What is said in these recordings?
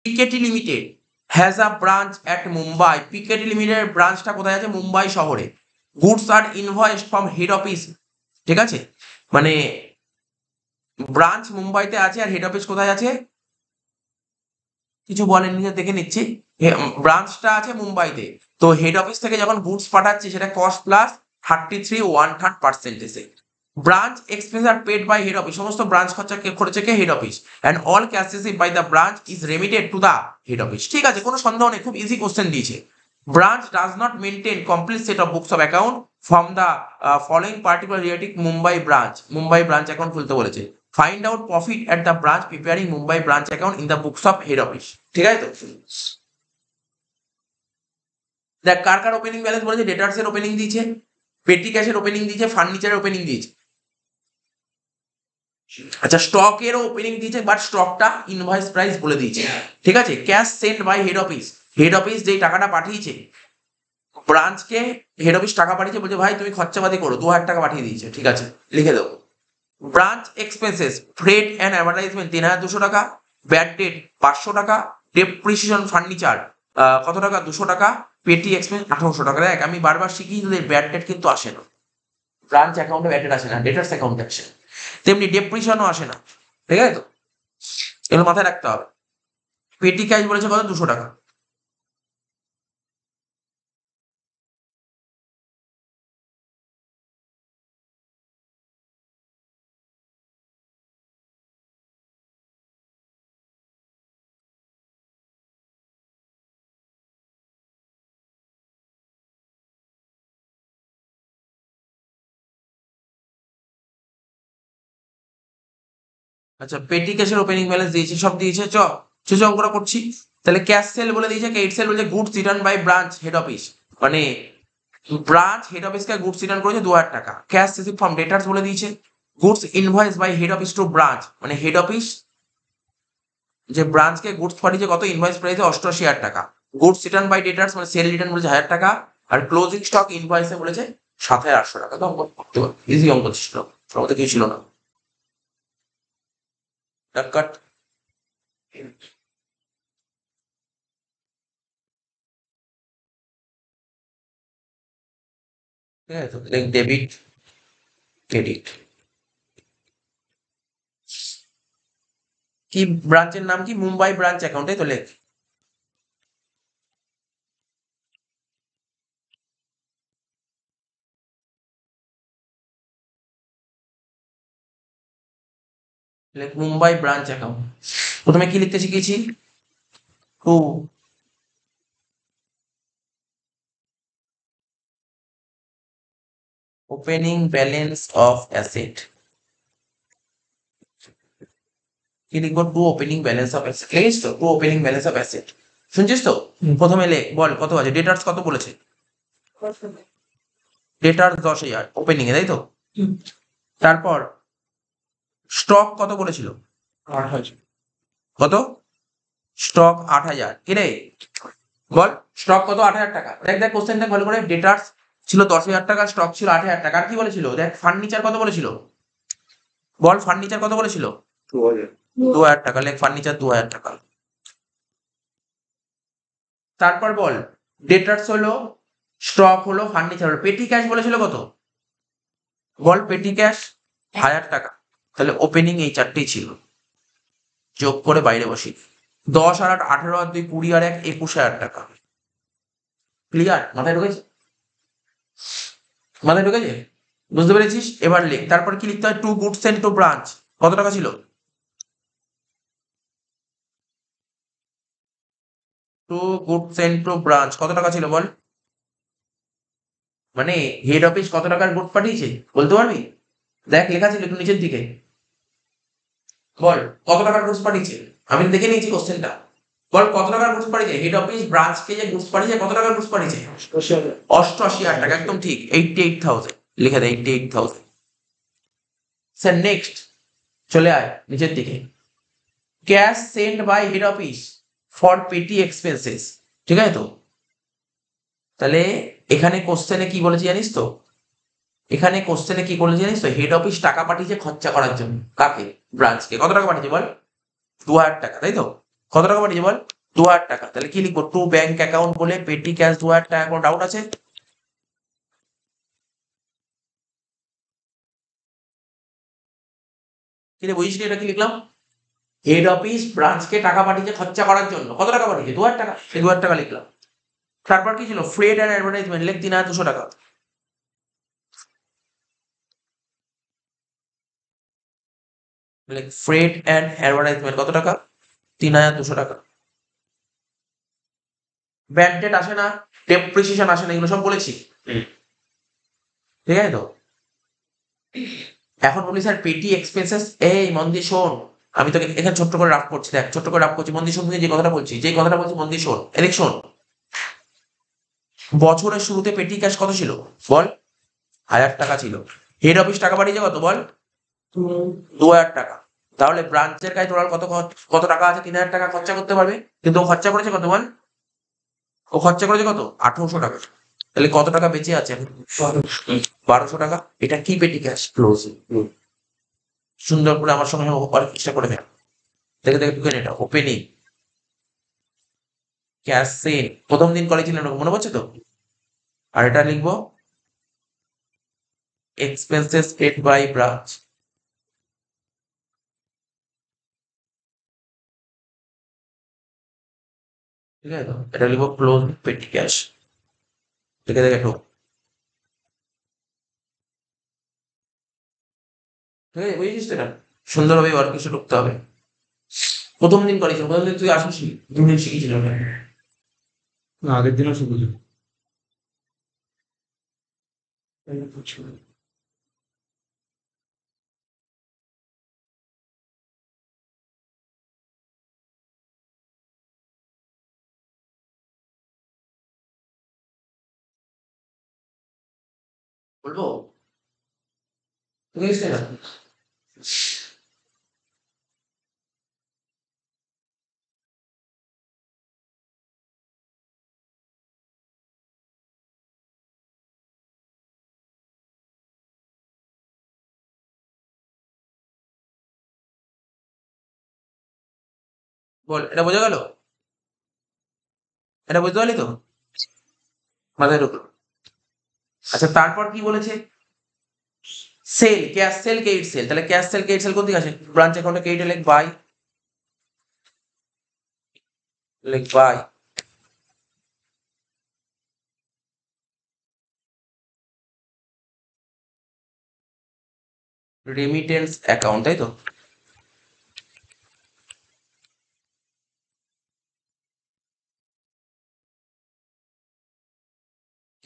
পিকেটি limited has a branch at Mumbai. PKT limited ব্রাঞ্চটা কোথায় আছে? মুম্বাই শহরে। গুডস আর ইনভয়েসড ফ্রম হেড অফিস, ঠিক আছে, মানে ব্রাঞ্চ মুম্বাইতে আছে আর হেড অফিস কোথায় আছে কিছু বলেন, নিজে দেখে নিচ্ছি। ব্রাঞ্চটা আছে মুম্বাইতে, তো হেড অফিস থেকে যখন গুডস পাঠাচ্ছে সেটা কস্ট প্লাস 33.1/3%। ব্রাঞ্চ এক্সপেন্স আর পেড বাই হেড অফিস, সমস্ত ব্রাঞ্চ খরচা কে করেছে? কে? Head office. And all cash receive by the branch is remitted to the head office. ঠিক আছে, কোনো সন্দেহ নেই, খুব ইজি কোশ্চেন দিয়েছে। Branch does not maintain complete set of books of account from the following particular relative Mumbai branch. Mumbai branch account খুলতে বলেছে। Find out profit at the branch preparing Mumbai branch account in the books of head office. ঠিক আছে তো? দেখ কার কার opening balance বলেছে। ডেটার্স এর opening দিয়েছে, পেটি ক্যাশের ওপেনিং দিয়েছে, ফার্নিচারের ওপেনিং দিয়েছে। আচ্ছা, স্টকেরও ওপেনিং দিয়েছে, বাট স্টকটা ইনভয়েস প্রাইস বলে দিয়েছে। ঠিক আছে, cash sent by head office. Head office যেই টাকাটা পাঠিয়েছে ব্রাঞ্চকে, হেড অফিস টাকা পাঠিয়েছে, বলছে ভাই তুমি খরচাপাতি করো, 2,000 টাকা পাঠিয়ে দিয়েছে। ঠিক আছে, লিখে দেবো। Branch expenses Fred and advertisement 3,200 টাকা, ব্যাড ডেট 500 টাকা, ডেপ্রিসিয়েশন ফার্নিচার কত টাকা? 200 টাকা, পেটি এক্সপেন্স 1800 টাকা। দেখ আমি বারবার শিখি, তোদের ব্যাড ডেট কিন্তু আসে না, ব্রাঞ্চ অ্যাকাউন্টে ব্যাড ডেট আসে না, ডেটার্স অ্যাকাউন্টে আসে। তেমনি ডেপ্রিসিয়েশনও আসে না। ঠিক আছে তো, এগুলো মাথায় রাখতে হবে। পেটি ক্যাশ বলেছে কত? 200 টাকা। আচ্ছা, পেটি ক্যাশের ওপেনিং ব্যালেন্স দিয়েছে, সব দিয়েছে। চ অঙ্কটা করছি। তাহলে ক্যাশ সেল বলে দিয়েছে, ক্রেডিট সেল বলেছে goods return by branch head office, মানে ব্রাঞ্চ হেড অফিসকে গুডস রিটার্ন করেছে 2,000 টাকা। ক্যাশ রিসিভ ফ্রম ডেটার্স বলে দিয়েছে goods invoice by head office to branch, মানে হেড অফিস যে ব্রাঞ্চকে গুডস পাঠিয়েছে কত? ইনভয়েস প্রাইসে 88,000 টাকা। গুডস রিটার্ন বাই ডেটার্স মানে সেল রিটার্ন বলেছে 1,000 টাকা, আর ক্লোজিং স্টক ইনভয়েসে বলেছে 7,800 টাকা। তো অঙ্ক করতে পারো, ইজি অঙ্ক ছিল, আমাদের কিছু ছিল না। কাট। ঠিক আছে, ডেবিট ক্রেডিট। কি ব্রাঞ্চের নাম কি? মুম্বাই ব্রাঞ্চ অ্যাকাউন্টে তো লেখ। লেখ মুম্বাই ব্রাঞ্চ অ্যাকাউন্ট। প্রথমে কি লিখতে শিখেছি? To opening balance of asset. কি লিখবো? To opening balance of asset. লিখিস তো? To opening balance of asset. শুনছিস তো? প্রথমে লেখ, বল কত আছে। ডেটার্স কত বলেছে? ডেটার্স 10,000 ওপেনিং এ, তাই তো? তারপর স্টক কত বলেছিল? কত? স্টক 8,000। কি রে বল, স্টক কত? 8,000 টাকা। দেখ দেখ কোশ্চেনটা ভালো করে। ডেটার্স ছিল 10,000 টাকা, স্টক ছিল 8,000 টাকা। আর কি বলেছিল? দেখ ফার্নিচার কত বলেছিল? বল ফার্নিচার কত বলেছিল? 2,000 টাকা। লেখ ফার্নিচার 2,000 টাকা। তারপর বল ডেটার্স হলো, স্টক হলো, ফার্নিচার হলো, পেটি ক্যাশ বলেছিল কত? বল পেটি ক্যাশ 1,000 টাকা। তাহলে ওপেনিং এই চারটেই ছিল, যোগ করে বাইরে বসি। 10 আর 8 18 আর 2 20 আর 1 21,000 টাকা। ক্লিয়ার? মাথায় ঢুকেছে? মাথায় ঢুকেছে? বুঝতে পেরেছিস? এবার লেখ। তারপর কি লিখতে হয়? To goods sent to branch কত টাকা ছিল? To goods sent to branch কত টাকা ছিল বল? মানে হেড অফিস কত টাকার গুড পাঠিয়েছে বলতে পারবি? দেখ লেখা ছিল একটু নিচের দিকে। বল কত টাকার গুডস পাঠিয়েছে? আমি দেখে নিয়েছি কোশ্চেনটা। বল কত টাকার গুডস পাঠিয়েছে? হেড অফিস ব্রাঞ্চকে যে গুডস পাঠিয়েছে কত টাকার গুডস পাঠিয়েছে? 88,000 টাকা, একদম ঠিক। 88,000 লিখে দেয়, 88,000। স্যার নেক্সট চলে আয় নিচের দিকে। Cash send by head office for petty expenses. ঠিক আছে তো? তাহলে এখানে কোশ্চেনে কি বলেছি জানিস তো? এখানে কোশ্চেনে কি বলেছি জানিস তো? হেড অফিস টাকা পাঠিয়েছে খরচা করার জন্য। কাকে? ব্রাঞ্চকে। কত টাকা পাঠিয়েছে বল? 2,000 টাকা, তাই তো? কত টাকা পাঠিয়েছে বল? 2,000 টাকা, তাহলে কি লিখবো? টু ব্যাংক অ্যাকাউন্ট বলে পেটি ক্যাশ 2,000 টাকা, কোনো ডাউট আছে? কি রে বুঝিস নি এটা কি লিখলাম? হেড অফিস ব্রাঞ্চকে টাকা পাঠিয়েছে খরচা করার জন্য। কত টাকা পাঠিয়েছে? 2,000 টাকা, সেই 2,000 টাকা লিখলাম। তারপর কি ছিল? ফ্রেড অ্যান্ড অ্যাডভার্টাইজমেন্ট, লিখ 3,200 টাকা। লিখ ফ্রেড অ্যান্ড অ্যাডভার্টাইজমেন্ট কত টাকা? 3,200 টাকা। ব্যাড ডেট আসে না, ডেপ্রিসিয়েশন আসে না, এগুলো সব বলেছি, ঠিক আছে তো? এখন বলি স্যার পেটি এক্সপেন্সেস, এই মন দিয়ে শোন, আমি তোকে এখানে ছোট্ট করে রাফ করছি, দেখ ছোট্ট করে রাফ করছি, মন দিয়ে শোন, তুই যে কথাটা বলছি, যে কথাটা বলছি মন দিয়ে শোন, এদিক শোন। বছরের শুরুতে পেটি ক্যাশ কত ছিল বল? 1,000 টাকা ছিল। হেড অফিস টাকা পাঠিয়েছে কত বল? 2,000 টাকা। তাহলে ব্রাঞ্চের কাছে টোটাল কত টাকা আছে? 3,000 টাকা খরচা করতে পারবে, কিন্তু ও খরচা করেছে কত বল? ও খরচা করেছে কত? 1,800 টাকা। তাহলে কত টাকা বেঁচে আছে এখন? 1,200 টাকা। এটা কি পেটি ক্যাশ ক্লোজ? সুন্দর করে আমার সঙ্গে অনেক চেষ্টা করে নেয়, দেখে দেখে ঢুকে এটা ওপেনিং ক্যাশ সেল, প্রথম দিন করেছিলেন ওরকম, মনে পড়ছে তো? আর এটা লিখবো এক্সপেন্সেস পেড বাই ব্রাঞ্চ। ঠিক আছে তো? এটা লিখবো ক্লোজ পেটি ক্যাশ, দেখে দেখে ঢুক। ঠিক আছে, বুঝেছিস তো? এটা সুন্দরভাবে ওর কিছু ঢুকতে হবে। প্রথম দিন করেছিল, প্রথম দিন তুই আসিস, 2 দিন শিখেছিল ওটা। না, আগের দিনও শিখেছি। বলবো বুঝিস না? বল, এটা বোঝা গেল? এটা বুঝতে পারলি তো? মাথায় ঢুকলো। আচ্ছা তারপর কি বলেছে? Sale, cash sale, credit sale. তাহলে ক্যাশ সেল ক্রেডিট সেল কোন দিকে আছে? ব্রাঞ্চ অ্যাকাউন্টে ক্রেডিট লিখ বাই, লিখ বাই রেমিটেন্স অ্যাকাউন্ট, তাই তো?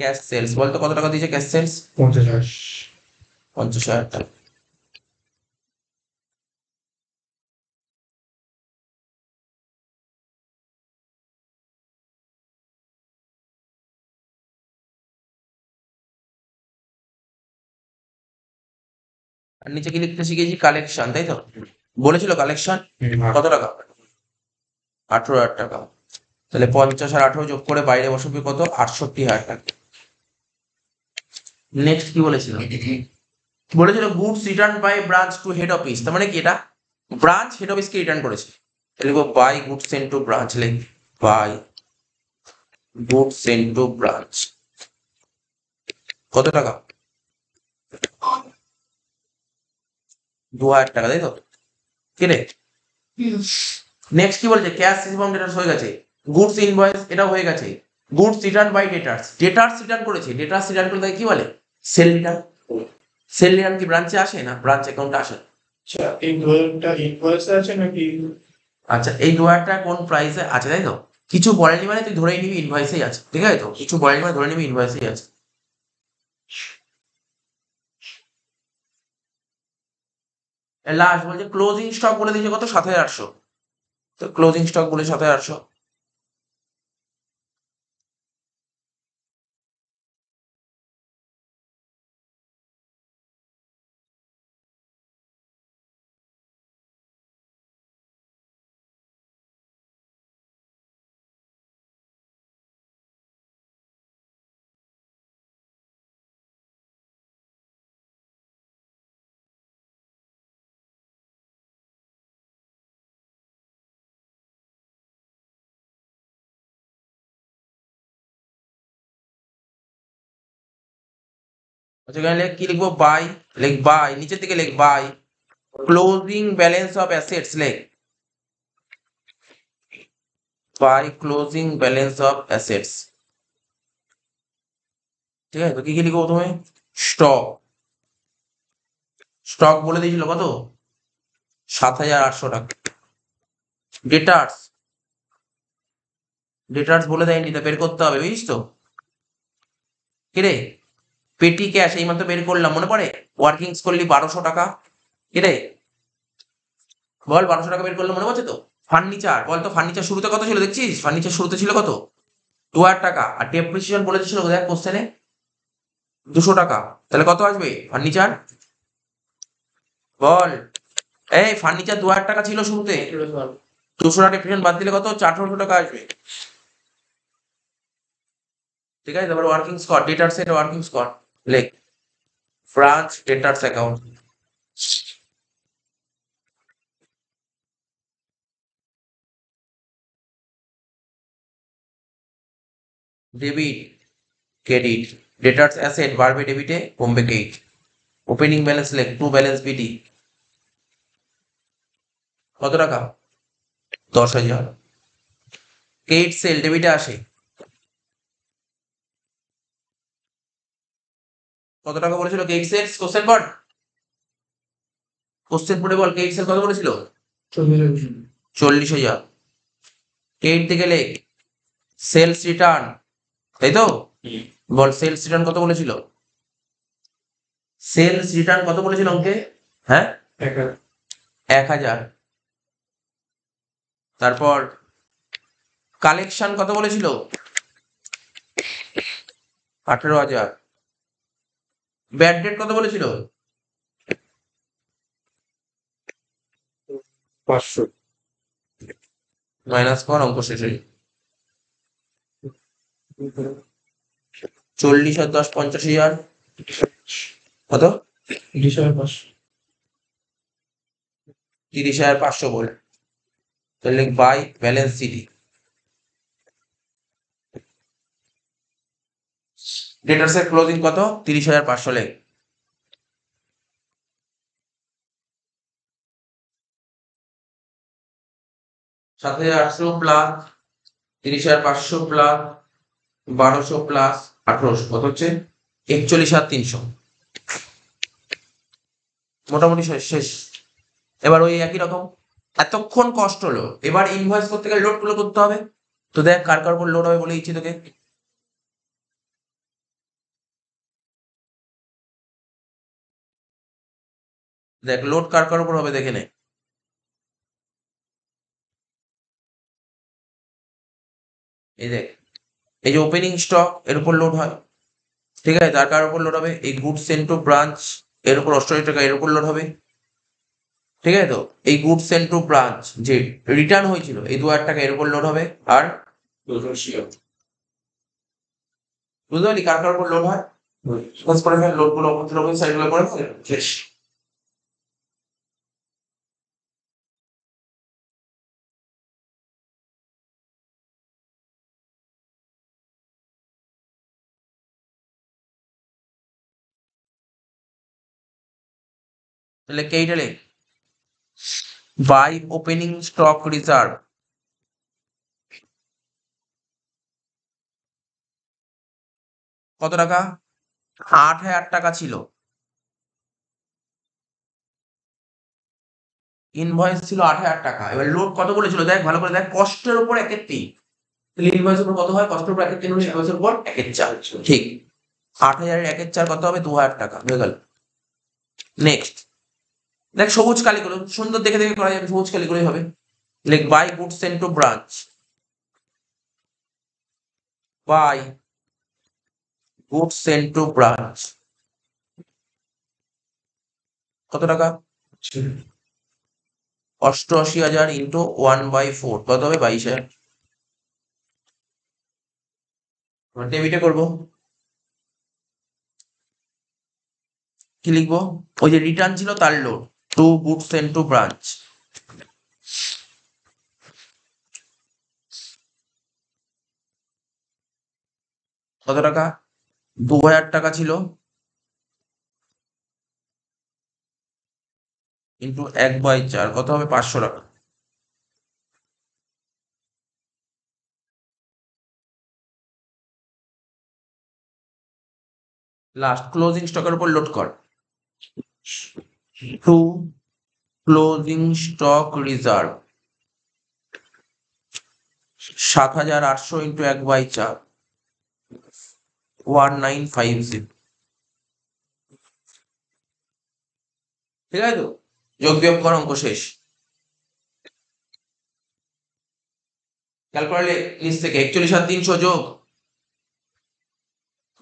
ক্যাশ সেলস বলতো কত টাকা দিয়েছে ক্যাশ সেলস? 50,000। 50,000 টাকা। আর নিচে কি লিখতে শিখেছি? কালেকশন, তাই তো? বলেছিল কালেকশন কত টাকা? 18,000 টাকা। তাহলে 50 আর 18 যোগ করে বাইরে বসবে কত? 68,000 টাকা। নেক্সট কি বলেছিল? বলেছিল goods return by branch to head office, তার মানে কি? এটা ব্রাঞ্চ হেড অফিসকে রিটার্ন করেছে। তাহলে লিখবো by goods sent to branch, লিখ by goods sent to branch কত টাকা? 2,000 টাকা, তাই তো? কি রে? নেক্সট কি বলেছে? ক্যাশ রিসিভ ডেটার্স হয়ে গেছে, গুডস ইনভয়েস এটাও হয়ে গেছে, গুডস রিটার্ন বাই ডেটার্স, ডেটার্স রিটার্ন করেছে। ডেটার্স রিটার্ন করলে তাকে কি বলে? Sell return. সেল রিটার্ন কি ব্রাঞ্চে আসে না ব্রাঞ্চ অ্যাকাউন্টে আসে? আচ্ছা, এই দুটা ইনভয়েস আছে নাকি? আচ্ছা এই 2,000 টাকা কোন প্রাইসে আছে, তাই তো? কিছু বলেনি মানে তুই ধরেই নিবি ইনভয়েসেই আছে, ঠিক আছে তো? কিছু বলেনি মানে ধরে নিবি ইনভয়েসেই আছে। লাস্ট বলছে ক্লোজিং স্টক বলে দিয়েছে কত? 7,800। তো ক্লোজিং স্টক বলে 7,800। আচ্ছা এখানে কি লিখবো? বাই। লেখ বাই, নিচের দিকে লেখ by closing balance of assets, লেখ by closing balance of assets. ঠিক আছে, তো কি কি লিখবো প্রথমে? স্টক। স্টক বলে দিয়েছিল কত? 7,800 টাকা। ডেটার্স, ডেটার্স বলে দেয়নি, তা বের করতে হবে, বুঝিস তো? কিরে, পেটি ক্যাশ এই মাত্র বের করলাম, মনে পড়ে? ওয়ার্কিংস করলি 1200 টাকা। কিরে বল, 1200 টাকা বের করলাম, মনে পড়ছে তো? ফার্নিচার বল তো, ফার্নিচার শুরুতে কত ছিল দেখছিস? ফার্নিচার শুরুতে ছিল কত? 2,000 টাকা। আর ডেপ্রিসিয়েশন বলে দিয়েছিল দেখ কোশ্চেনে, 200 টাকা। তাহলে কত আসবে ফার্নিচার? বল। এই ফার্নিচার 2,000 টাকা ছিল শুরুতে, 200 টাকা ডেপ্রিসিয়েশন বাদ দিলে কত? 1,800 টাকা আসবে। ঠিক আছে, তারপর ওয়ার্কিং স্কট, ডেটার্স এর ওয়ার্কিং স্কট লেখ branch debtors account. Debit credit, debtors asset বাড়বে ডেবিটে, কমবে ক্রেডিট। ওপেনিং ব্যালেন্স লেখ টু ব্যালেন্স বিডি কত টাকা? 10,000। ক্রেডিট সেল ডেবিটে আসে কত টাকা বলেছিল? ক্রেডিট সেলস কোশ্চেন পড়, কোশ্চেন পড়ে বল ক্রেডিট সেল কত বলেছিল? 40,000। ক্রেডিট থেকে লেখ সেলস রিটার্ন, তাই তো? বল সেলস রিটার্ন কত বলেছিল? সেলস রিটার্ন কত বলেছিল অঙ্কে? হ্যাঁ, 1,000। তারপর কালেকশন কত বলেছিল? 18,000। ব্যাড ডেট কত বলেছিল? 500। মাইনাস কর, অঙ্ক শেষ হয়ে 40 আর 10 85,000 কত? 20,500। 30,500 বল। তাহলে বাই ব্যালেন্স সিটি ডেটার্স এর ক্লোজিং কত? 30,500 লেখ। সাত হাজার আটশো প্লাস 30,500 প্লাস 1,200 প্লাস 1,800 কত হচ্ছে? 41,300। মোটামুটি শেষ শেষ। এবার ওই একই রকম, এতক্ষণ কষ্ট হলো, এবার ইনভয়েস করতে গেলে লোড গুলো করতে হবে। তো দেখ কার কার উপর লোড হবে বলে দিচ্ছি তোকে। দেখ লোড কার কার উপর হবে দেখে নে। এই দেখ, এই যে ওপেনিং স্টক এর উপর লোড হয়, ঠিক আছে? তার কার উপর লোড হবে? এই গুডস সেন্ট টু ব্রাঞ্চ এর উপর 88 টাকা, এর উপর লোড হবে, ঠিক আছে তো? এই গুডস সেন্ট টু ব্রাঞ্চ যে রিটার্ন হয়েছিল এই 2,000 টাকা, এর উপর লোড হবে। আর বুঝতে পারলি কার কার উপর লোড হয়? ফোকাস করে ফেল, লোড গুলো অপর সাইড গুলো করে ফেল, শেষ। তাহলে কেইটা লেখ বাই ওপেনিং স্টক রিজার্ভ কত টাকা? 8,000 টাকা ছিল। ইনভয়েস ছিল 8,000 টাকা। এবার লোড কত বলেছিল দেখ ভালো করে, দেখ কষ্টের উপর একের তিন। তাহলে ইনভয়েসের উপর কত হয়? কষ্টের উপর একের তিন হলে ইনভয়েসের উপর 1/4। ঠিক, 8,000-এর 1/4 কত হবে? 2,000 টাকা হয়ে গেল। নেক্সট দেখ সবুজ কালি করে সুন্দর দেখে দেখে করা যাবে, সবুজ কালি করেই হবে। লেখ by goods sent to branch, by goods sent to branch কত টাকা? 88,000 ইন্টু 1/4 কত হবে? 22,000। ডেবিটে করবো, কি লিখবো? ওই যে রিটার্ন ছিল তার load, to goods sent to branch কত টাকা? 2,000 টাকা ছিল, ইন্টু 1/4 কত হবে? 500 টাকা। লাস্ট ক্লোজিং স্টকের উপর লোড কর। To closing stock reserve 7,800 into 1/4 1950। ঠিক আছে তো? যোগ বিয়োগ কর, অঙ্ক শেষ। খেয়াল করলে নিচ থেকে 41,300 যোগ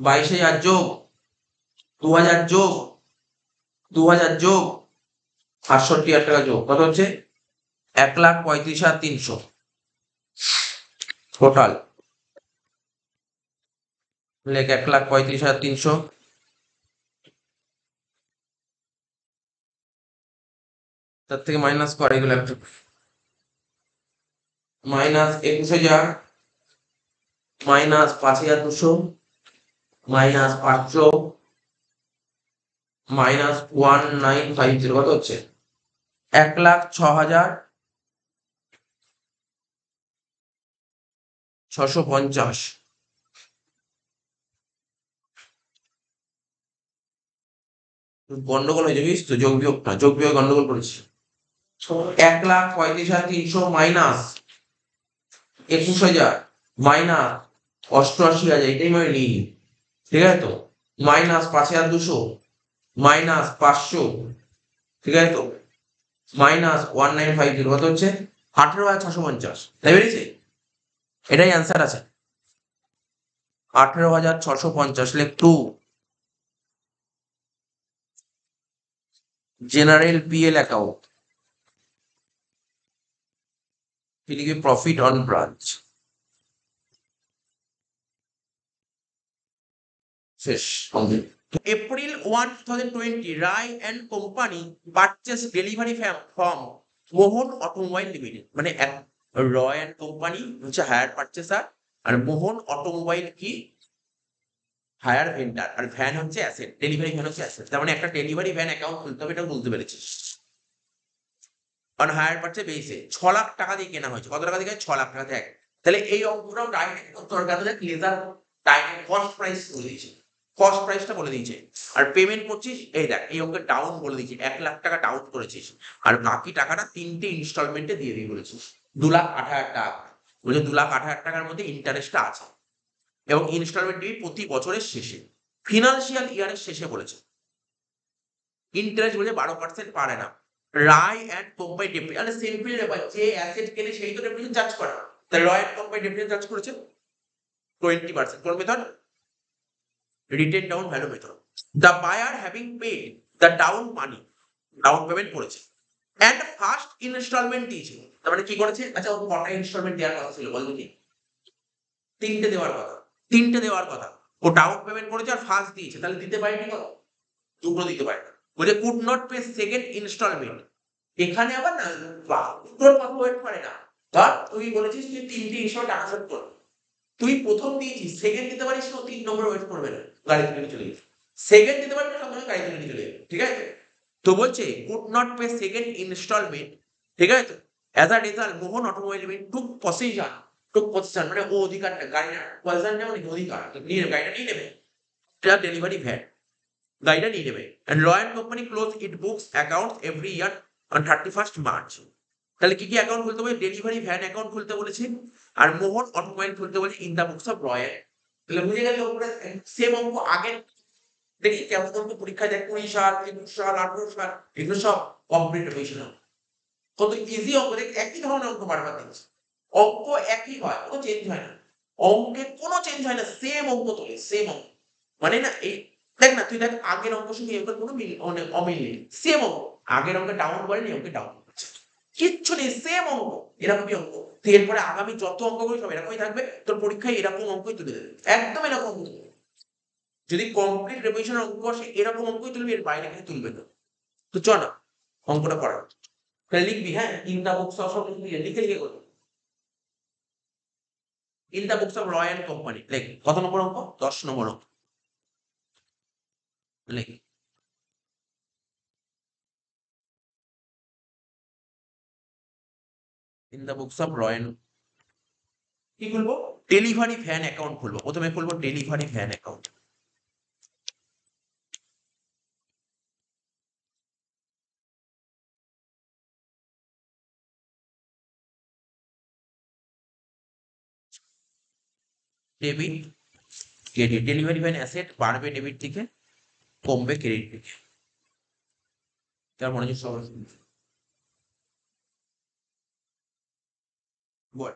22,000 যোগ 2,000 যোগ 2,000 যোগ 68,000 টাকা যোগ কত হচ্ছে? 1,35,300 টোটাল। লেখ 1,35,300 তার থেকে মাইনাস কর এগুলো একটু। মাইনাস 21,000 মাইনাস 5,200 মাইনাস 500 মাইনাস 1950 কত হচ্ছে? 1,06,650। গন্ডগোল হয়ে যাবি তো, যোগ বিয়োগ না, যোগ বিয়োগ গন্ডগোল করেছি। 1,35,300 মাইনাস 21,000 মাইনাস 88,000, এটাই মানে নিই। ঠিক আছে তো? মাইনাস 5,200 মাইনাস 500, ঠিক আছে তো? মাইনাস 1950 কত হচ্ছে? 18,650। তাই বেরিয়েছে? এটাই অ্যান্সার আছে। 18,650 লেখ। টু জেনারেল পিএল অ্যাকাউন্ট লিখবি প্রফিট অন ব্রাঞ্চ। শেষ। April 1, 2020 Roy and company purchase delivery from Mohan automobile limited. মানে রয় অ্যান্ড কোম্পানি হচ্ছে হায়ার পারচেসার, আর মোহন অটোমোবাইল কি? হায়ার ভেন্ডার, আর ভ্যান হচ্ছে অ্যাসেট, ডেলিভারি ভ্যান হচ্ছে অ্যাসেট। তার মানে একটা ডেলিভারি ভ্যান অ্যাকাউন্ট খুলতে হবে, এটা বুঝতে পেরেছিস? অন হায়ার পারচেস বেসে 6 লাখ টাকা দিয়ে কেনা হয়েছে। কত টাকা দিয়ে? 6 লাখ টাকা থেকে। তাহলে এই অঙ্কটাও ডাইরেক্ট দরকার হলে লেজার ডাইরেক্ট কস্ট প্রাইস বলে দিয়েছে, কস্ট প্রাইসটা বলে দিয়েছে। আর পেমেন্ট করছিস, এই দেখ এই অঙ্কের ডাউন বলে দিয়েছি, 1 লাখ টাকা ডাউন করেছিস, আর বাকি টাকাটা 3টে ইনস্টলমেন্টে দিয়ে দিই বলেছিস। 2,08,000 টাকা বলে, 2,08,000 টাকার মধ্যে ইন্টারেস্টটা আছে, এবং ইনস্টলমেন্ট দিবি প্রতি বছরের শেষে, ফিনান্সিয়াল ইয়ারের শেষে বলেছে। ইন্টারেস্ট বলে 12% পারে না। রায় অ্যান্ড কোম্পানি ডেপ্রিসিয়েশন, আরে সিম্পল ব্যাপার, যে অ্যাসেট কেনে সেই তো ডেপ্রিসিয়েশন চার্জ করে। তাহলে Roy and company depreciation charge করেছে 20%। কোন method? Written down value method. The buyer having paid the down money, down payment করেছে, অ্যান্ড ফার্স্ট ইনস্টলমেন্ট দিয়েছে। তার মানে কি করেছে? আচ্ছা, ও কটা ইনস্টলমেন্ট দেওয়ার কথা ছিল বল দেখি? 3টে দেওয়ার কথা, 3টে দেওয়ার কথা। ও ডাউন পেমেন্ট করেছে আর ফার্স্ট দিয়েছে, তাহলে দিতে পারেনি কত? 2টো দিতে পারে না। বলে could not pay second instalment. এখানে আবার না, দুটোর কথা ওয়েট করে না। ধর তুই বলেছিস তুই 3টে ইনস্টল টাকা শোধ কর, তুই প্রথম দিয়েছিস, সেকেন্ড দিতে পারিস না, 3 নম্বর ওয়েট করবে না, গাড়ি তুলে নিয়ে চলে যাবে। সেকেন্ড দিতে পারবি না, সঙ্গে গাড়ি তুলে নিয়ে চলে যাবে। ঠিক আছে? তো বলছে could not pay second instalment, ঠিক আছে তো? As a result Mohan automobile limited took position মানে ও অধিকারটা, গাড়িটা পজিশন যেমন অধিকার নিয়ে গাড়িটা নিয়ে নেবে, এটা ডেলিভারি ভ্যান, গাড়িটা নিয়ে নেবে। And Royal company close it books account every year on 31st March. তাহলে কি কি অ্যাকাউন্ট খুলতে বলে? ডেলিভারি ভ্যান অ্যাকাউন্ট খুলতে বলেছে, আর মোহন অটোমোবাইল খুলতে বলেছে in the books of royal. তাহলে বুঝে গেলে ওপরে সেম অঙ্ক আগের, দেখি কেমন অঙ্ক পরীক্ষা যায়, 20 সাল 21 সাল 18 সাল, এগুলো সব কমপ্লিট হয়েছিল। কত ইজি অঙ্ক, দেখ একই ধরনের অঙ্ক বারবার দিচ্ছে, অঙ্ক একই হয়, কোনো চেঞ্জ হয় না, অঙ্কে কোনো চেঞ্জ হয় না, সেম অঙ্ক তোলে, সেম অঙ্ক। মানে না এই দেখ না, তুই দেখ আগের অঙ্কের সঙ্গে এর কোনো মিল মানে অমিল নেই, সেম অঙ্ক। আগের অঙ্কে ডাউন করেনি, অঙ্কে ডাউন করছে, কিচ্ছু নেই, সেম অঙ্ক, এরকমই অঙ্ক। তুই এরপরে আগামী যত অঙ্ক করিস সব এরকমই থাকবে, তোর পরীক্ষায় এরকম অঙ্কই তুলে দেবে, একদম এরকম অঙ্ক তুলবে। যদি কমপ্লিট রিভিশন অঙ্ক আসে এরকম অঙ্কই তুলবি, এর বাইরে কিছু তুলবে না। তো চ না অঙ্কটা করা, তাহলে লিখবি, হ্যাঁ, ইন দা বুকস অফ, সব লিখে লিখে করবি, in the books of Roy and company. লেখ কত নম্বর অঙ্ক? 10 নম্বর অঙ্ক লেখ। In the books of Royal, কি খুলবো? ডেলিভারি ভ্যান অ্যাকাউন্ট খুলবো। প্রথমে খুলবো delivery van account. Debit credit, delivery van asset বাড়বে ডেবিট থেকে, কমবে ক্রেডিট থেকে। তার মনে হচ্ছে সবাই বল,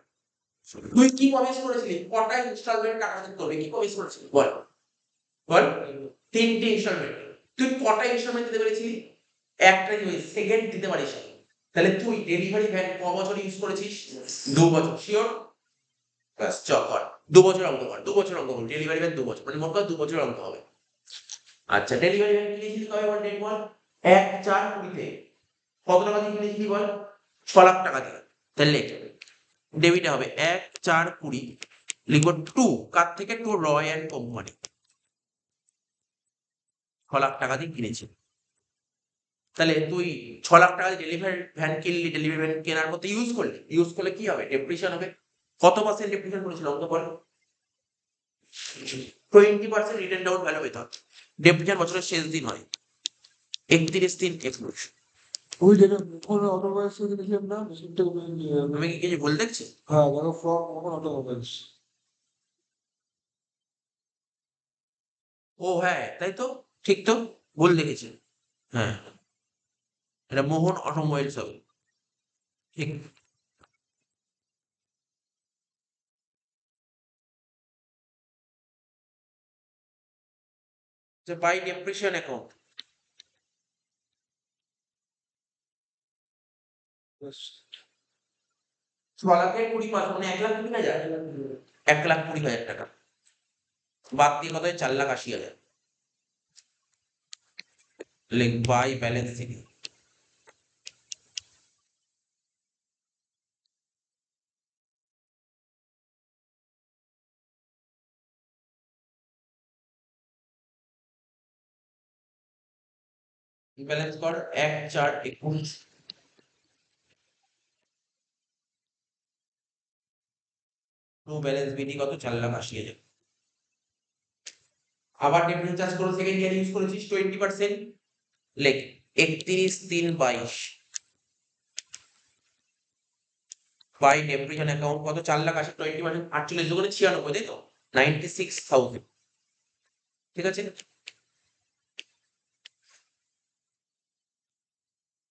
তুই কি প্রমিস করেছিলি? কটা ইনস্টলমেন্ট টাকা দিতে হবে? কি প্রমিস করেছিলি বল? বল। 3টে ইনস্টলমেন্ট। তুই কটা ইনস্টলমেন্ট দিতে পেরেছিলি? একটা দিতে, সেকেন্ড দিতে পারিস। তাহলে তুই ডেলিভারি ভ্যান ক বছর ইউজ করেছিস? 2 বছর। শিওর? ব্যাস চ কর। 2 বছর অঙ্ক কর, 2 বছর অঙ্ক কর। ডেলিভারি ভ্যান 2 বছর, মানে মোট কথা 2 বছর অঙ্ক হবে। আচ্ছা, ডেলিভারি ভ্যান কিনেছিলি কবে বল? ডেট বল। 1/4/20 কত টাকা দিয়ে কিনেছিলি বল? 6 লাখ টাকা দিয়ে। তাহলে ডেবিটে হবে 1/4/20, লিখব 2, কার থেকে? To Roy and company. 6 lakh টাকা দিয়ে কিনেছি। তাহলে তুই 6 লাখ টাকা দিয়ে ডেলিভারি ভ্যান কিনলি, ডেলিভারি ভ্যান কেনার মতো ইউজ করলে কি হবে? ডেপ্রিসিয়েশন হবে। কত পার্সেন্ট ডেপ্রিসিয়েশন করেছিল অঙ্ক বল? 20% রিটেন ডাউন ভ্যালু পেতে হবে। ডেপ্রিসিয়েশন বছরের শেষ দিন হয় 31/3/21। ওই যেটা মোহন অটোমোবাইলস থেকে দেখলাম না সেটা আমি কি কিছু ভুল দেখছি? হ্যাঁ দেখো ফ্রম মোহন অটোমোবাইলস। ও হ্যাঁ, তাই তো, ঠিক তো, ভুল দেখেছি। হ্যাঁ, এটা মোহন অটোমোবাইলস হবে, ঠিক। By depreciation account. 6 লাখের 20 মানে 1,20,000, 1,20,000 টাকা বাদ দিয়ে কত হয়? 4,80,000। লিখ বাই ব্যালেন্স শিট। ব্যালেন্স কর 1/4/21। টু ব্যালেন্স বিডি কত? 4,80,000। আবার ডেপ্রিসিয়েশন চার্জ করে সেকেন্ড ইয়ার ইউজ করেছিস 20%, লেখ 31/3/22 বাই ডেপ্রিসিয়েশন অ্যাকাউন্ট কত? 4,80,000, 20%, 48 দুগুণে 96, তাই তো? 96,000। ঠিক আছে,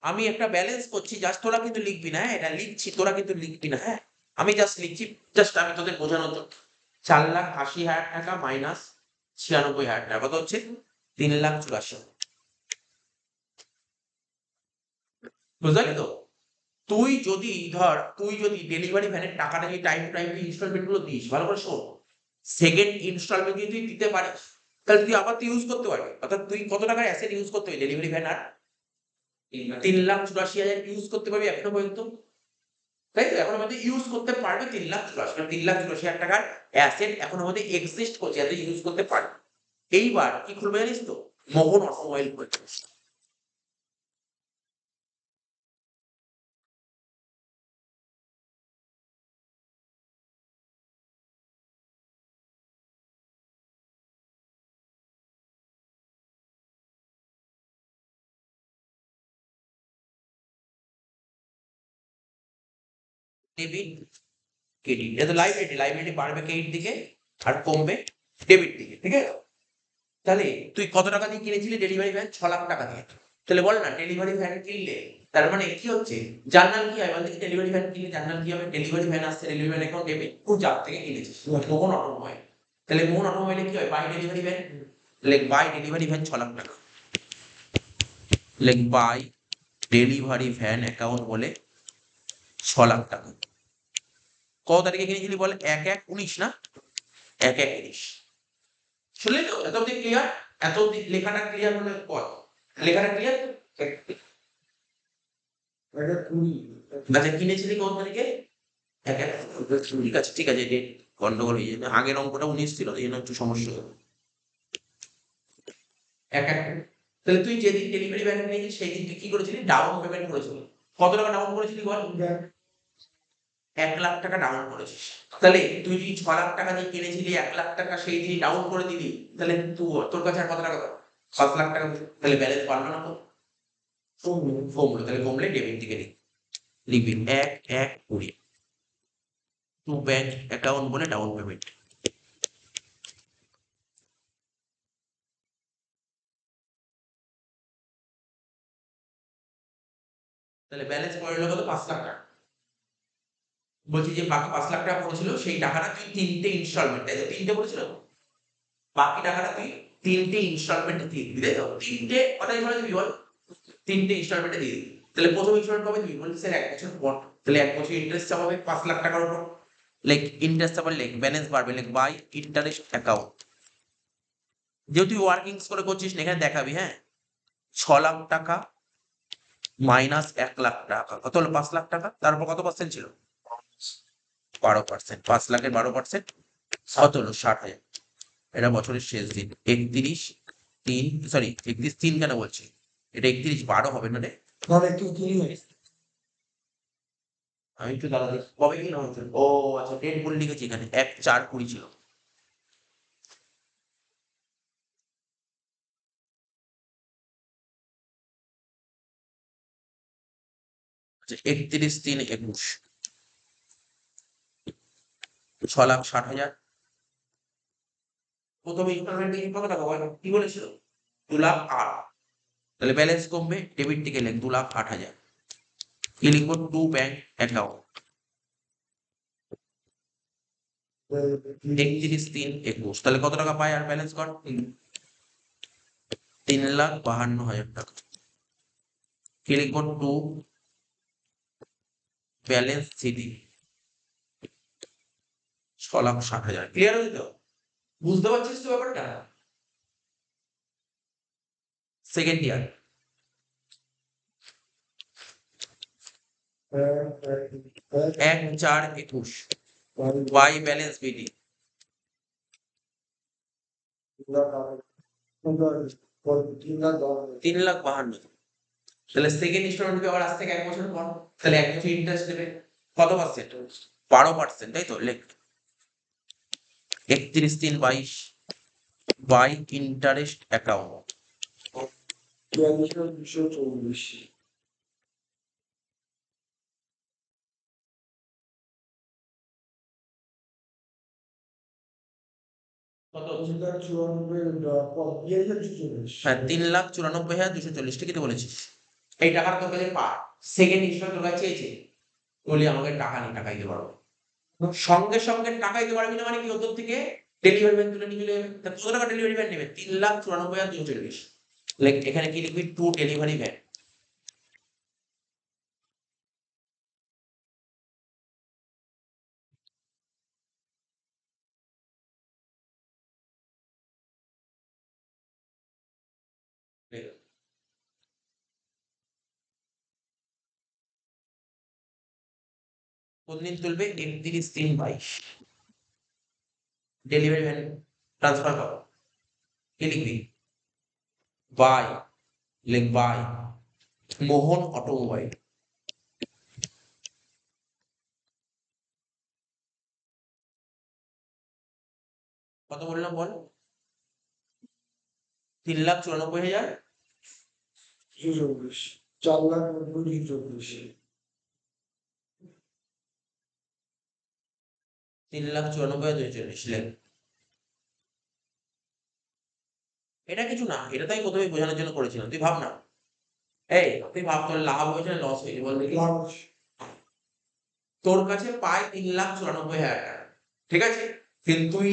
আমি একটা ব্যালেন্স করছি, জাস্ট তোরা কিন্তু লিখবি না, হ্যাঁ? এটা লিখছি, তোরা কিন্তু লিখবি না, হ্যাঁ? আমি জাস্ট লিখছি, জাস্ট আমি তোদের বোঝানোর জন্য। 4,80,000 টাকা মাইনাস 96,000 টাকা কত হচ্ছে? 3,84,000। বুঝতে পারলি তো? তুই যদি ডেলিভারি ভ্যানের টাকাটা যদি টাইম টু টাইম ইনস্টলমেন্ট গুলো দিস, ভালো করে শোন, সেকেন্ড ইনস্টলমেন্ট যদি তুই দিতে পারিস, তাহলে তুই আবার তুই ইউজ করতে পারবি। অর্থাৎ তুই কত টাকার অ্যাসেট ইউজ করতে পারবি ডেলিভারি ভ্যান? আর 3,84,000 ইউজ করতে পারবি এখনো পর্যন্ত, তাই তো? এখনো পর্যন্ত ইউজ করতে পারবে 3,84,000, কারণ 3,84,000 টাকার অ্যাসেট এখনো পর্যন্ত এক্সিস্ট করছে, যাতে ইউজ করতে পারবে। এইবার কি খুলবে জানিস তো? মোহন অটোমোবাইল খুলবে। ডেবিট ক্রেডিট, এটা তো লাইবিলিটি বাড়বে ক্রেডিট দিকে আর কমবে ডেবিট দিকে, ঠিক আছে? তাহলে তুই কত টাকা দিয়ে কিনেছিলি ডেলিভারি ভ্যান? 6 লাখ টাকা দিয়ে। তাহলে বল না, ডেলিভারি ভ্যান কিনলে তার মানে কি হচ্ছে? জার্নাল কি হয় বলতে? ডেলিভারি ভ্যান কিনলে জার্নাল কি হবে? ডেলিভারি ভ্যান আসছে, ডেলিভারি ভ্যান অ্যাকাউন্ট ডেবিট, তুই যার থেকে কিনেছিস মোহন অটোমোবাইল। তাহলে মোহন অটোমোবাইলে কি হয়? বাই ডেলিভারি ভ্যান, লেখ বাই ডেলিভারি ভ্যান 6 লাখ টাকা, লেখ বাই ডেলিভারি ভ্যান অ্যাকাউন্ট বলে 6 লাখ টাকা। কত তারিখে কিনেছিলি বল? 1/1/19 না? 1/1/19। শুনলি তো? এত অব্দি ক্লিয়ার? এত অব্দি লেখাটা ক্লিয়ার হলে বল। লেখাটা ক্লিয়ার? এটা 20। আচ্ছা, কিনেছিলি কত তারিখে? 1/1। ঠিক আছে, ঠিক আছে, ডেট গন্ডগোল হয়ে যায়। আগের অঙ্কটা 19 ছিল, এই জন্য একটু সমস্যা হলো। 1/1। তাহলে তুই যেদিন ডেলিভারি ভ্যান কিনেছিস সেই দিন তুই কি করেছিলি? ডাউন পেমেন্ট করেছিলি। কত টাকা ডাউন করেছিলি বল? 1,00,000 টাকা ডাউন করেছিস, তাহলে তুই যদি 6,00,000 টাকা দিয়ে কিনেছিলি 1,00,000 টাকা সেই যদি ডাউন করে দিলি, তাহলে তোর কাছে আর কত টাকা থাকবে? 5,00,000 টাকা। তাহলে ব্যালেন্স বাড়লো না তো? কমলো। তাহলে কমলে ডেবিট দিকে লিখবি 1,1,20 টু ব্যাংক অ্যাকাউন্ট বলে ডাউন পেমেন্ট। তাহলে ব্যালেন্স পড়লো কত? 5,00,000 টাকা। বলছি যে বাকি 5,00,000 টাকা পড়েছিল সেই টাকাটা তুই 3টে ইনস্টলমেন্ট, তাই তো? 3টে বলেছিল তো? বাকি টাকাটা তুই 3টে ইনস্টলমেন্টে দিয়ে দিবি, তাই তো? 3টে কটাই সময় দিবি বল? 3টে ইনস্টলমেন্টে দিয়ে দিবি। তাহলে প্রথম ইনস্টলমেন্ট কবে দিবি? বলছি স্যার 1 বছর পর। তাহলে 1 বছর ইন্টারেস্ট চাপাবে 5,00,000 টাকার উপর। লাইক ইন্টারেস্ট চাপালে লাইক ব্যালেন্স বাড়বে, লাইক বাই ইন্টারেস্ট অ্যাকাউন্ট। যেহেতু তুই ওয়ার্কিংস করে করছিস না, এখানে দেখাবি, হ্যাঁ, 6,00,000 টাকা মাইনাস 1,00,000 টাকা কত হলো? 5,00,000 টাকা। তারপর কত পার্সেন্ট ছিল? 12%। 5,00,000-এর 12% কত হলো? 60,000। এটা বছরের শেষ দিন 31/3, সরি 31/3 কেন বলছি, এটা 31/12 হবে না রে? তাহলে একটু কি আমি একটু দাঁড়া দেখি কবে কি না হচ্ছে। ও আচ্ছা, ডেট ভুল লিখেছি এখানে, 1/4/20 ছিল। আচ্ছা 31/3/21 6,60,000। প্রথমে ইনস্টলমেন্ট দিয়ে কত টাকা বল? কি বলেছিল? 2,08,000। তাহলে ব্যালেন্স কমবে, ডেবিট থেকে লেখ 2,08,000। কি লিখবো? To bank account 31/3/21। তাহলে কত টাকা পায় আর ব্যালেন্স কর? 3,52,000 টাকা। কি লিখবো? To balance CD 6,60,000। ক্লিয়ার হয়েছে তো? বুঝতে পারছিস তো ব্যাপারটা? Second year. 1/4/21 by balance BD 3,52,000। তাহলে সেকেন্ড ইনস্টলমেন্ট দিবে আবার আজ থেকে 1 বছর পর। তাহলে 1 বছর ইন্টারেস্ট দেবে কত পার্সেন্ট? 12%, তাই তো? লেখ 31/3/22 বাই ইন্টারেস্ট অ্যাকাউন্ট। 42,240 কত? 2,94,240 হ্যাঁ 3,94,240, ঠিকই তো বলেছিস। এই টাকাটা তোর কাছে পা সেকেন্ড ইনস্টলমেন্ট তোর কাছে চেয়েছে, বলি আমাকে টাকা নেই, টাকা দিতে পারবো। সঙ্গে সঙ্গে টাকা দিতে পারবি না মানে কি? ওদের থেকে ডেলিভারি ম্যান তুলে নিয়ে চলে যাবে। তা কত টাকা ডেলিভারি ম্যান নেবে? 3,94,240। লাইক এখানে কি লিখবি? To delivery van. কোন দিন তুলবে? 31/3/22 ডেলিভারি ম্যান ট্রান্সফার করো। কি লিখবি? বাই, লিখ বাই মোহন অটোমোবাইল। কত বললাম বল? 3,94,000 240 4,90,240 3,94,240 লেখ। এটা কিছু না, এটা তো আমি প্রথমে বোঝানোর জন্য করেছিলাম। তুই ভাব না, এই তুই ভাব তোর লাভ হয়েছে না লস হয়েছে বল দেখি? লাভ আছে। তোর কাছে পায় 3,94,000 টাকা, ঠিক আছে? কিন্তু তুই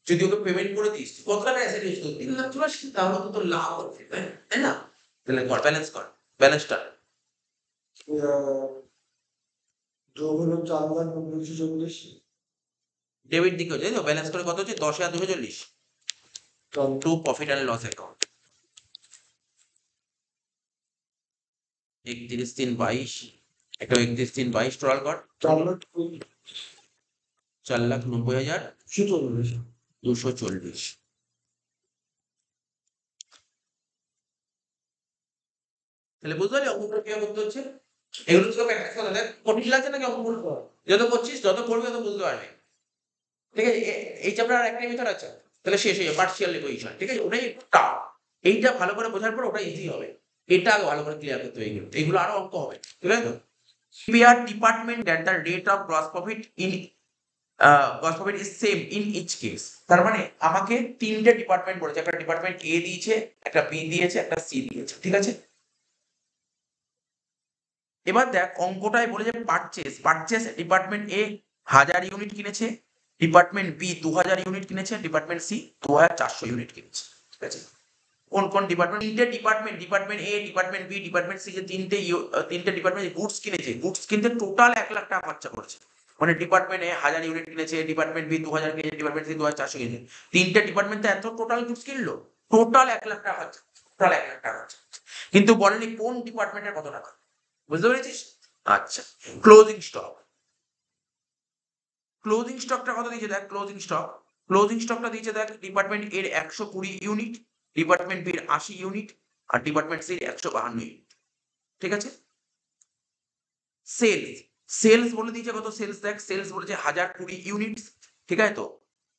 যদি ওকে পেমেন্ট করে দিস, কত টাকা অ্যাসেট ইউজ করবি? 3,84,000, তাহলে তো তোর লাভ হচ্ছে, তাই না? তাহলে কর, ব্যালেন্স কর, ব্যালেন্সটা। যোগ হলো 4,90,240 ডেবিট দিকে হচ্ছে, তাই তো? ব্যালেন্স করে কত হচ্ছে? 10,240 to profit and loss account 31/3/22। একটা 31/3/22 টোটাল কর। 4,90,240 4,90,240। তাহলে বুঝতে পারলি অঙ্কগুলো কিভাবে করতে হচ্ছে? এগুলো তোকে প্র্যাকটিস করতে দেখ। কঠিন লাগছে নাকি অঙ্কগুলো? যত করছিস, যত করবি তত বুঝতে পারবি। ঠিক আছে, এই চ্যাপ্টার আর একটা মেথড আছে, তাহলে শেষ হয়ে যাবে পার্সিয়াল ডিপোজিশন। ঠিক আছে, ওটাই একটু টাফ। এইটা ভালো করে বোঝার পর ওটা ইজি হবে। এটা আগে ভালো করে ক্লিয়ার করতে হবে, এইগুলো আরো অঙ্ক হবে। ঠিক আছে তো, prepare department that the rate of gross profit in gross profit is same in each case. তার মানে আমাকে তিনটে ডিপার্টমেন্ট বলেছে, একটা ডিপার্টমেন্ট এ দিয়েছে, একটা বি দিয়েছে, একটা সি দিয়েছে। ঠিক আছে, এবার দেখ অঙ্কটাই বলেছে পারচেস ডিপার্টমেন্ট এ 1000 ইউনিট কিনেছে, ডিপার্টমেন্ট বি 2000 ইউনিট কিনেছে, ডিপার্টমেন্ট সি 2400 ইউনিট কিনেছে। ঠিক আছে, কোন কোন ডিপার্টমেন্ট, তিনটে ডিপার্টমেন্ট, ডিপার্টমেন্ট এ, ডিপার্টমেন্ট বি, ডিপার্টমেন্ট সি, যে তিনটে ডিপার্টমেন্ট গুডস কিনেছে, গুডস কিনতে টোটাল 1 লাখ টাকা খরচা করেছে। মানে ডিপার্টমেন্ট এ 1000 ইউনিট কিনেছে, ডিপার্টমেন্ট বি 2000 কিনেছে, ডিপার্টমেন্ট সি 2400 কিনেছে। তিনটে ডিপার্টমেন্ট তো এত টোটাল গুডস কিনলো, টোটাল 1 লাখ টাকা খরচা, টোটাল 1 লাখ টাকা খরচা। কিন্তু বলেনি কোন ডিপার্টমেন্টের কত টাকা। বুঝতে পেরেছিস? আচ্ছা, ক্লোজিং স্টক, ক্লোজিং স্টকটা কত দিয়েছে দেখ। ক্লোজিং স্টকটা দিয়েছে দেখ, ডিপার্টমেন্ট এর 120 ইউনিট, ডিপার্টমেন্ট বির 80 ইউনিট, আর ডিপার্টমেন্ট সির 152 ইউনিট। ঠিক আছে, সেলস, সেলস বলে দিয়েছে কত, সেলস দেখ, সেলস বলেছে 1020 ইউনিট। ঠিক আছে তো,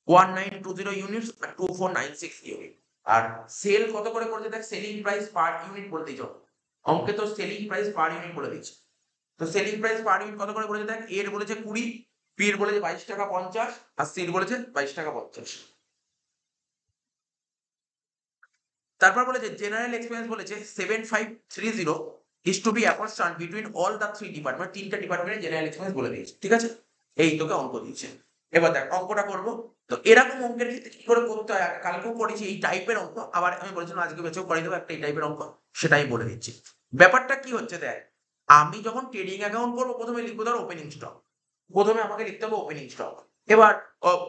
1920 ইউনিট আর 2496 ইউনিট। আর সেল কত করে করেছে দেখ, সেলিং প্রাইস পার ইউনিট বলে দিয়েছে অঙ্কে, তো সেলিং প্রাইস পার ইউনিট বলে দিয়েছে। তো সেলিং প্রাইস পার ইউনিট কত করে বলেছে দেখ, এর বলেছে 20, বি এর বলেছে 22 টাকা 50, আর সি এর বলেছে 22 টাকা 50। তারপর বলেছে জেনারেল এক্সপেন্স বলেছে 7530 is to be apportioned between all the three department, তিনটা ডিপার্টমেন্টের জেনারেল এক্সপেন্স বলে দিয়েছে। ঠিক আছে, এই তোকে অঙ্ক দিয়েছে। এবার দেখ অঙ্কটা করবো। তো এরকম অঙ্কের ক্ষেত্রে কি করে করতে হয়, কালকেও করেছি এই টাইপের অঙ্ক, আবার আমি বলেছিলাম আজকে বেঁচেও করে দেবো একটা এই টাইপের অঙ্ক, সেটাই বলে দিচ্ছি। ব্যাপারটা কি হচ্ছে দেখ, আমি যখন ট্রেডিং অ্যাকাউন্ট করবো প্রথমে লিখবো ধর ওপেনিং স্টক, প্রথমে আমাকে লিখতে হবে ওপেনিং স্টক। এবার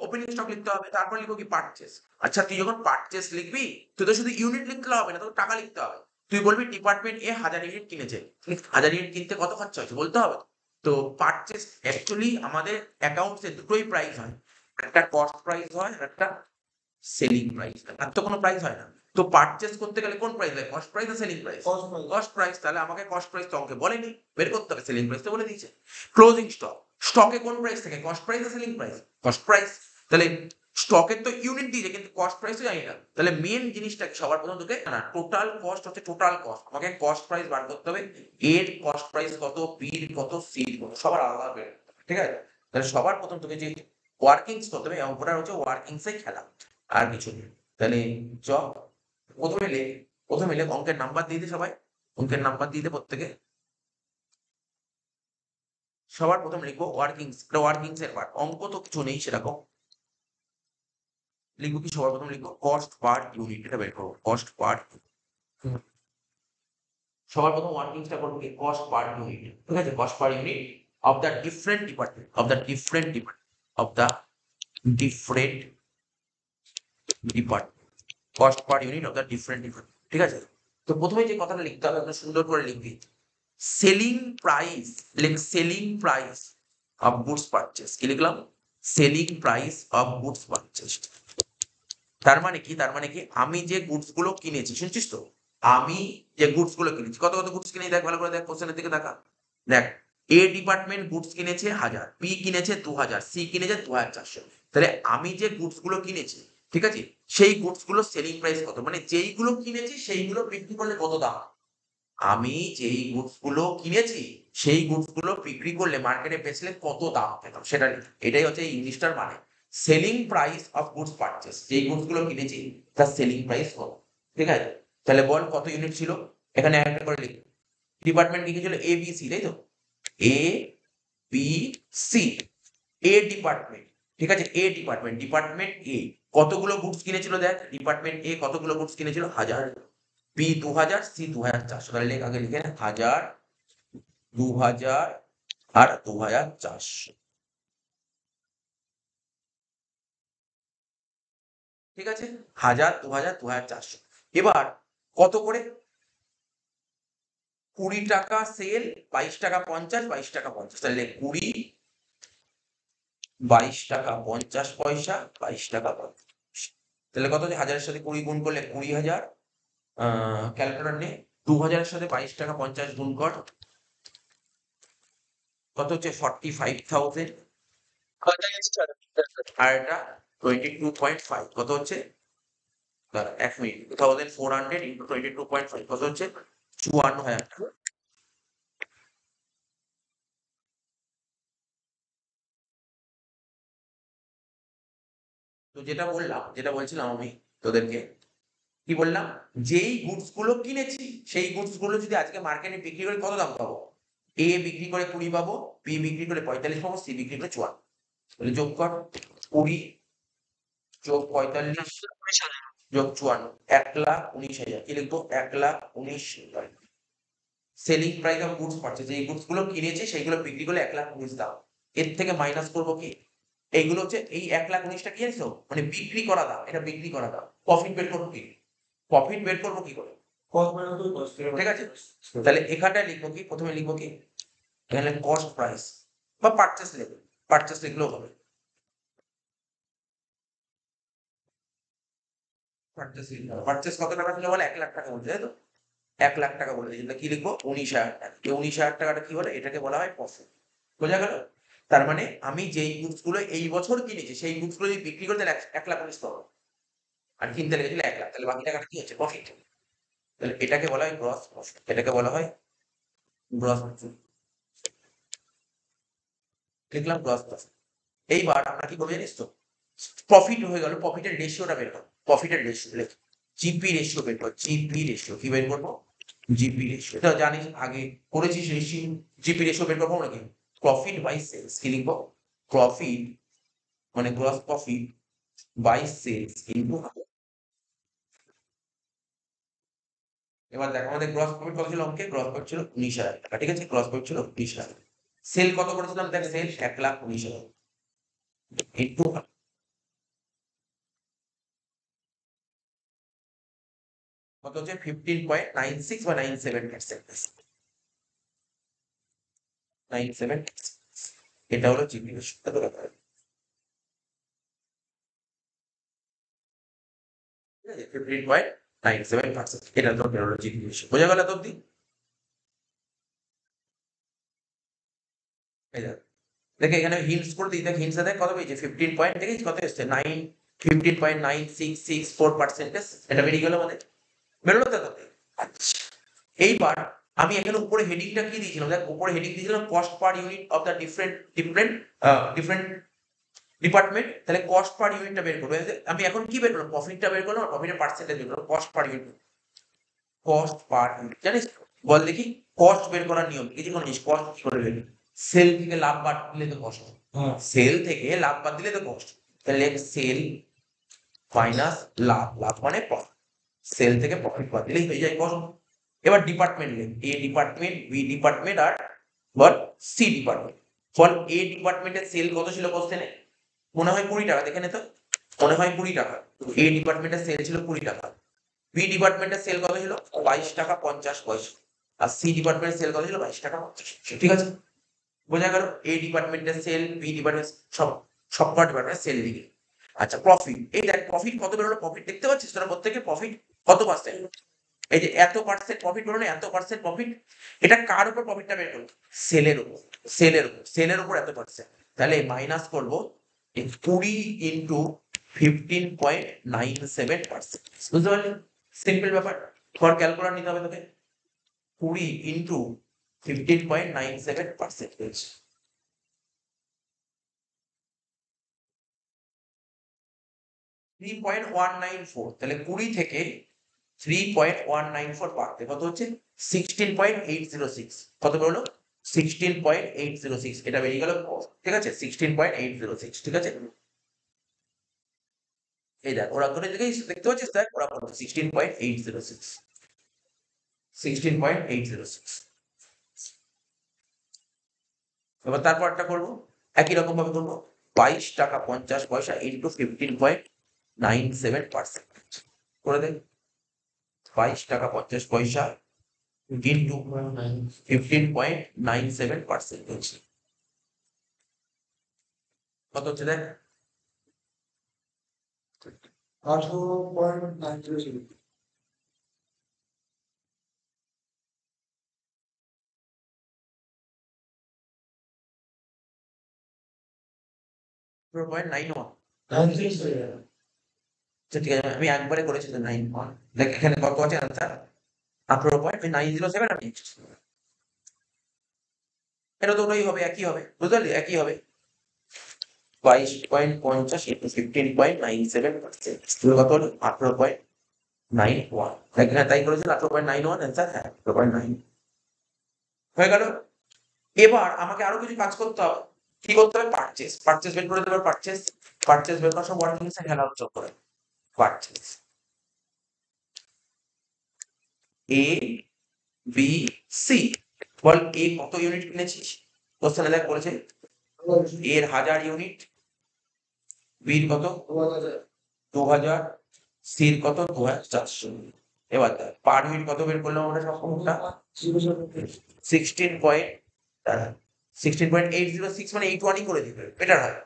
ওপেনিং স্টক লিখতে হবে, তারপর লিখবো কি পারচেস। আচ্ছা, তুই যখন পারচেস লিখবি, তুই তো শুধু ইউনিট লিখতে হবে না, তোকে টাকা লিখতে হবে। তুই বলবি ডিপার্টমেন্ট এ 1000 ইউনিট কিনেছে, 1000 ইউনিট কিনতে কত খরচা হয়েছে বলতে হবে। তো পারচেস অ্যাকচুয়ালি আমাদের অ্যাকাউন্টসে দুটোই প্রাইস হয়, একটা কস্ট প্রাইস হয় আর একটা সেলিং প্রাইস, আর তো কোনো প্রাইস হয় না। তো পারচেস করতে গেলে কোন প্রাইস হয়, কস্ট প্রাইস না সেলিং প্রাইস? Cost price. তাহলে আমাকে কস্ট প্রাইস তো অঙ্কে বলেনি, বের করতে হবে, সেলিং প্রাইস তো বলে দিয়েছে। ক্লোজিং স্টক, স্টকে কোন প্রাইস থাকে, কস্ট প্রাইস না সেলিং প্রাইস? Cost price. তাহলে স্টকের তো ইউনিট দিয়েছে কিন্তু কস্ট প্রাইস তো জানি না, তাহলে মেন জিনিসটা সবার প্রথম তোকে না টোটাল কস্ট হচ্ছে টোটাল কস্ট, আমাকে কস্ট প্রাইস বার করতে হবে। এর কস্ট প্রাইস কত, বির কত, সির কত, সবার আলাদা বের করতে হবে। ঠিক আছে, তাহলে সবার প্রথম তোকে যে ওয়ার্কিংস করতে হবে, অঙ্কটা হচ্ছে ওয়ার্কিংস এর খেলা, আর কিছু নেই। তাহলে চ প্রথমে লেখ অঙ্কের নাম্বার দিয়ে দে সবাই, অঙ্কের নাম্বার দিয়ে দে প্রত্যেকে। সবার প্রথম লিখবো ওয়ার্কিংস, ওয়ার্কিংস এর পার্ট, অঙ্ক তো কিছু নেই সেরকম। লিখবো কি, সবার প্রথম লিখবো কস্ট পার ইউনিট, এটা বের করবো কস্ট পার। সবার প্রথম ওয়ার্কিংসটা করবো কি, কস্ট পার ইউনিট। ঠিক আছে, cost per unit of the different department, cost per unit of the different department. ঠিক আছে, তো প্রথমে যে কথাটা লিখতে হবে আপনার সুন্দর করে লিখবি, selling price, selling price of goods purchase. কি লিখলাম, selling price of goods purchase. তার মানে কি, আমি যে গুডস গুলো কিনেছি, শুনছিস তো, আমি যে গুডস গুলো কিনেছি, কত কত গুডস কিনেছি দেখ, ভালো করে দেখ, কোশ্চেনের দিকে দেখা। দেখ, এ ডিপার্টমেন্ট গুডস কিনেছে 1000, বি কিনেছে 2000, সি কিনেছে 2400। তাহলে আমি যে গুডস গুলো কিনেছি, ঠিক আছে, সেই গুডস গুলো সেলিং প্রাইস কত, মানে যেইগুলো কিনেছি সেইগুলো বিক্রি করলে কত দাম। আমি যেই গুডস গুলো কিনেছি সেই গুডস গুলো বিক্রি করলে মার্কেটে বেচলে কত দাম পেতাম, সেটা এটাই হচ্ছে এই ইংলিশটার মানে, selling price of goods purchase. যেই গুডস গুলো কিনেছি তার সেলিং প্রাইস কত। ঠিক আছে, তাহলে বল কত ইউনিট ছিল, এখানে একটা করে লিখি। ডিপার্টমেন্ট কি ছিল, এ বি সি, তাই তো, A B C, A department. ঠিক আছে, এ ডিপার্টমেন্ট, ডিপার্টমেন্ট এ কতগুলো গুডস কিনেছিল দেখ, ডিপার্টমেন্ট এ কতগুলো গুডস কিনেছিল, 1000, বি 2000, সি 2400। তাহলে লেখ, আগে লিখে 1000, 2000 আর 2400। ঠিক আছে, 1000, 2000, 2400। এবার কত করে, 20 টাকা সেল, 22 টাকা 50, 22 টাকা 50। তাহলে 20, 22 টাকা 50 পয়সা, 22 টাকা 50। তাহলে কত, 1000-এর সাথে 20 গুণ করলে 20,000। ক্যালকুলেটর নে, 2000-এর সাথে 22 টাকা 50 গুণ কর, কত হচ্ছে 45,000, আর এটা 22.5 কত হচ্ছে, এক মিনিট, 2,400 ইন্টু 22.5 কত হচ্ছে 54,000 টাকা। তো যেটা বলছিলাম আমি তোদেরকে, কি বললাম, যেই গুডস গুলো কিনেছি সেই গুডস গুলো যদি আজকে মার্কেটে বিক্রি করে কত দাম পাবো, এ বিক্রি করে 20 পাবো, বি বিক্রি করে 45 পাবো, সি বিক্রি করে 54। তাহলে যোগ কর, 20 যোগ 45 যোগ 54, 1,19,000। কি লিখবো, 1,19,000। Selling price of goods purchase, এই গুডস গুলো কিনেছি সেইগুলো বিক্রি করলে 1,19,000 দাম। এর থেকে মাইনাস করবো কি, এইগুলো হচ্ছে এই 1,19,000টা কি জানিস তো, মানে বিক্রি করা দাম, এটা বিক্রি করা দাম। প্রফিট বের করবো কি, প্রফিট বের করবো কি করে, ঠিক আছে। তাহলে এখানটায় লিখবো কি, প্রথমে লিখবো কি, এখানে কস্ট প্রাইস বা পারচেস লেভেল, পারচেস লিখলেও হবে। পারচেস কত টাকা ছিল বলে, 1,00,000 টাকা বলছে, তাই তো, 1,00,000 টাকা বলে দিয়েছে। কি লিখবো, 19,000 টাকা। এই 19,000 টাকাটা কি বলে, এটাকে বলা হয় প্রফিট। বোঝা গেল। তার মানে আমি যেই গুডস গুলো এই বছর কিনেছি সেই গুডস গুলো যদি বিক্রি করতে 1,19,000 পাবো, আর কিনতে লেগেছিল 1,00,000, তাহলে বাকি টাকাটা কি হচ্ছে, প্রফিট। তাহলে এটাকে বলা হয় গ্রস প্রফিট, এটাকে বলা হয় গ্রস প্রফিট। লিখলাম গ্রস প্রফিট। এইবার আমরা কি করবো জানিস তো, প্রফিট হয়ে গেল, প্রফিটের রেশিওটা বের করো, প্রফিটের রেশিও লেখ, জিপি রেশিও বের কর, জিপি রেশিও কি বের করবো, জিপি রেশিও, এটা জানিস আগে করেছিস রেশিও, জিপি রেশিও বের করবো নাকি, প্রফিট বাই সেলস। কি লিখবো, প্রফিট মানে gross profit by sales into, এবার দেখো আমাদের গ্রস প্রফিট কত ছিল অঙ্কে, গ্রস প্রফিট ছিল 19,000 টাকা, ঠিক আছে, গ্রস প্রফিট ছিল 19,000। সেল কত করেছিলাম দেখ, সেল 1,19,000 ইনটু, কত হচ্ছে 15.96 বা 97%, 97, এটা হলো জিপি রেশিও। এত ব্যাপার, ঠিক আছে, 15.97%, এটা তো হলো জিপি রেশিও। বোঝা গেল এত অব্দি। এই দেখ, দেখে এখানে হিন্টস করে দিই, দেখ হিন্টস দেখ কত পেয়েছে, 15 পয়েন্ট, দেখিস কত এসছে, 15.9664%, এটা বেরিয়ে গেল আমাদের, বেরোলো তো তোকে। আচ্ছা, এইবার আমি এখানে উপরে হেডিংটা কি দিয়েছিলাম, দেখ উপরে হেডিং দিয়েছিলাম cost per unit of the different department. তাহলে কস্ট পার ইউনিটটা বের করবো, আমি এখন কি বের করলাম, প্রফিটটা বের করলাম, প্রফিটের পার্সেন্টেজ বের করলাম, cost per unit, cost per unit জানিস, বল দেখি, কস্ট বের করার নিয়ম কি, কোনো জিনিস কস্ট কি করে বের, সেল থেকে লাভ বাদ দিলে তো কস্ট, সেল থেকে লাভ বাদ দিলে তো কস্ট, তাহলে সেল মাইনাস লাভ, লাভ মানে প্রফিট, সেল থেকে প্রফিট বাদ দিলেই হয়ে যায় কস্ট। এবার ডিপার্টমেন্ট নেই, এ ডিপার্টমেন্ট, বি ডিপার্টমেন্ট, আর বল সি ডিপার্টমেন্ট। বল এ ডিপার্টমেন্টের সেল কত ছিল কোশ্চেনে, মনে হয় 20 টাকা, দেখে নে তো, মনে হয় 20 টাকা। এ ডিপার্টমেন্টের সেল ছিল 20 টাকা, বি ডিপার্টমেন্টের সেল কত ছিল 22 টাকা 50 পয়সা, আর সি ডিপার্টমেন্টের সেল কত ছিল 22 টাকা 50 পয়সা, ঠিক আছে। বোঝা গেল, এ ডিপার্টমেন্টের সেল, বি ডিপার্টমেন্ট, সব ডিপার্টমেন্টের সেল দিকে। আচ্ছা প্রফিট, এই দেখ প্রফিট কত বেরোলো, প্রফিট দেখতে পাচ্ছিস তোরা প্রত্যেকে, প্রফিট কত পার্সেন্ট, এই যে এত পার্সেন্ট প্রফিট বেরোলো, এত পার্সেন্ট প্রফিট, এটা কার উপর প্রফিটটা বের করবো, সেলের উপর, সেলের উপর এত পার্সেন্ট। তাহলে মাইনাস করবো 20 ইন্টু 15.97%, বুঝতে পারলি, সিম্পল ব্যাপার। ফর ক্যালকুলেটর নিতে হবে তোকে, 20 ইন্টু 15.97%, 3.194, তাহলে 20 থেকে 3.194 বাড়তে কত হচ্ছে 16.806, কত বেরোলো 16.806, এটা বেরিয়ে গেল, ঠিক আছে, 16.806, ঠিক আছে। এই দেখ ওরা করে দেখতে পাচ্ছিস, দেখ ওরা কত 16.806, 16.806। এবার তারপরটা করবো, একই রকম ভাবে করবো, 22 টাকা 50 পয়সা ইন্টু 15.97%, করে দেখ, 22 টাকা 50 পয়সা ইন্টু 15.97%, কত হচ্ছে দেখ, 18.90। 18.91। 93 আচ্ছা ঠিক আছে, আমি একবারে করেছি তো 9 দেখ এখানে কত আছে আনসার 18.907 আমি এটা তো ওটাই হবে, একই হবে, বুঝতে পারলি, একই হবে 22.50 ইন্টু 15.97%, কত হলো 18.91। দেখ এখানে তাই করেছিল 18.91 অ্যান্সার, হ্যাঁ 18.9 হয়ে গেল। এবার আমাকে আরো কিছু কাজ করতে হবে। কি করতে হবে? পারচেস বের করে দেবে। পারচেস বের করার সব ওয়ার্কিং এর হেলাপ যোগ করে পারচেস এ বি সি। বল এ কত ইউনিট কিনেছিস? কোশ্চেনে দেখ বলেছে এর 1000 ইউনিট, বির কত 2000, সির কত 2400। এবার দেখ পার ইউনিট কত বের করলাম আমরা সবটা 16.806 মানে 81ই করে দিবে, বেটার হয়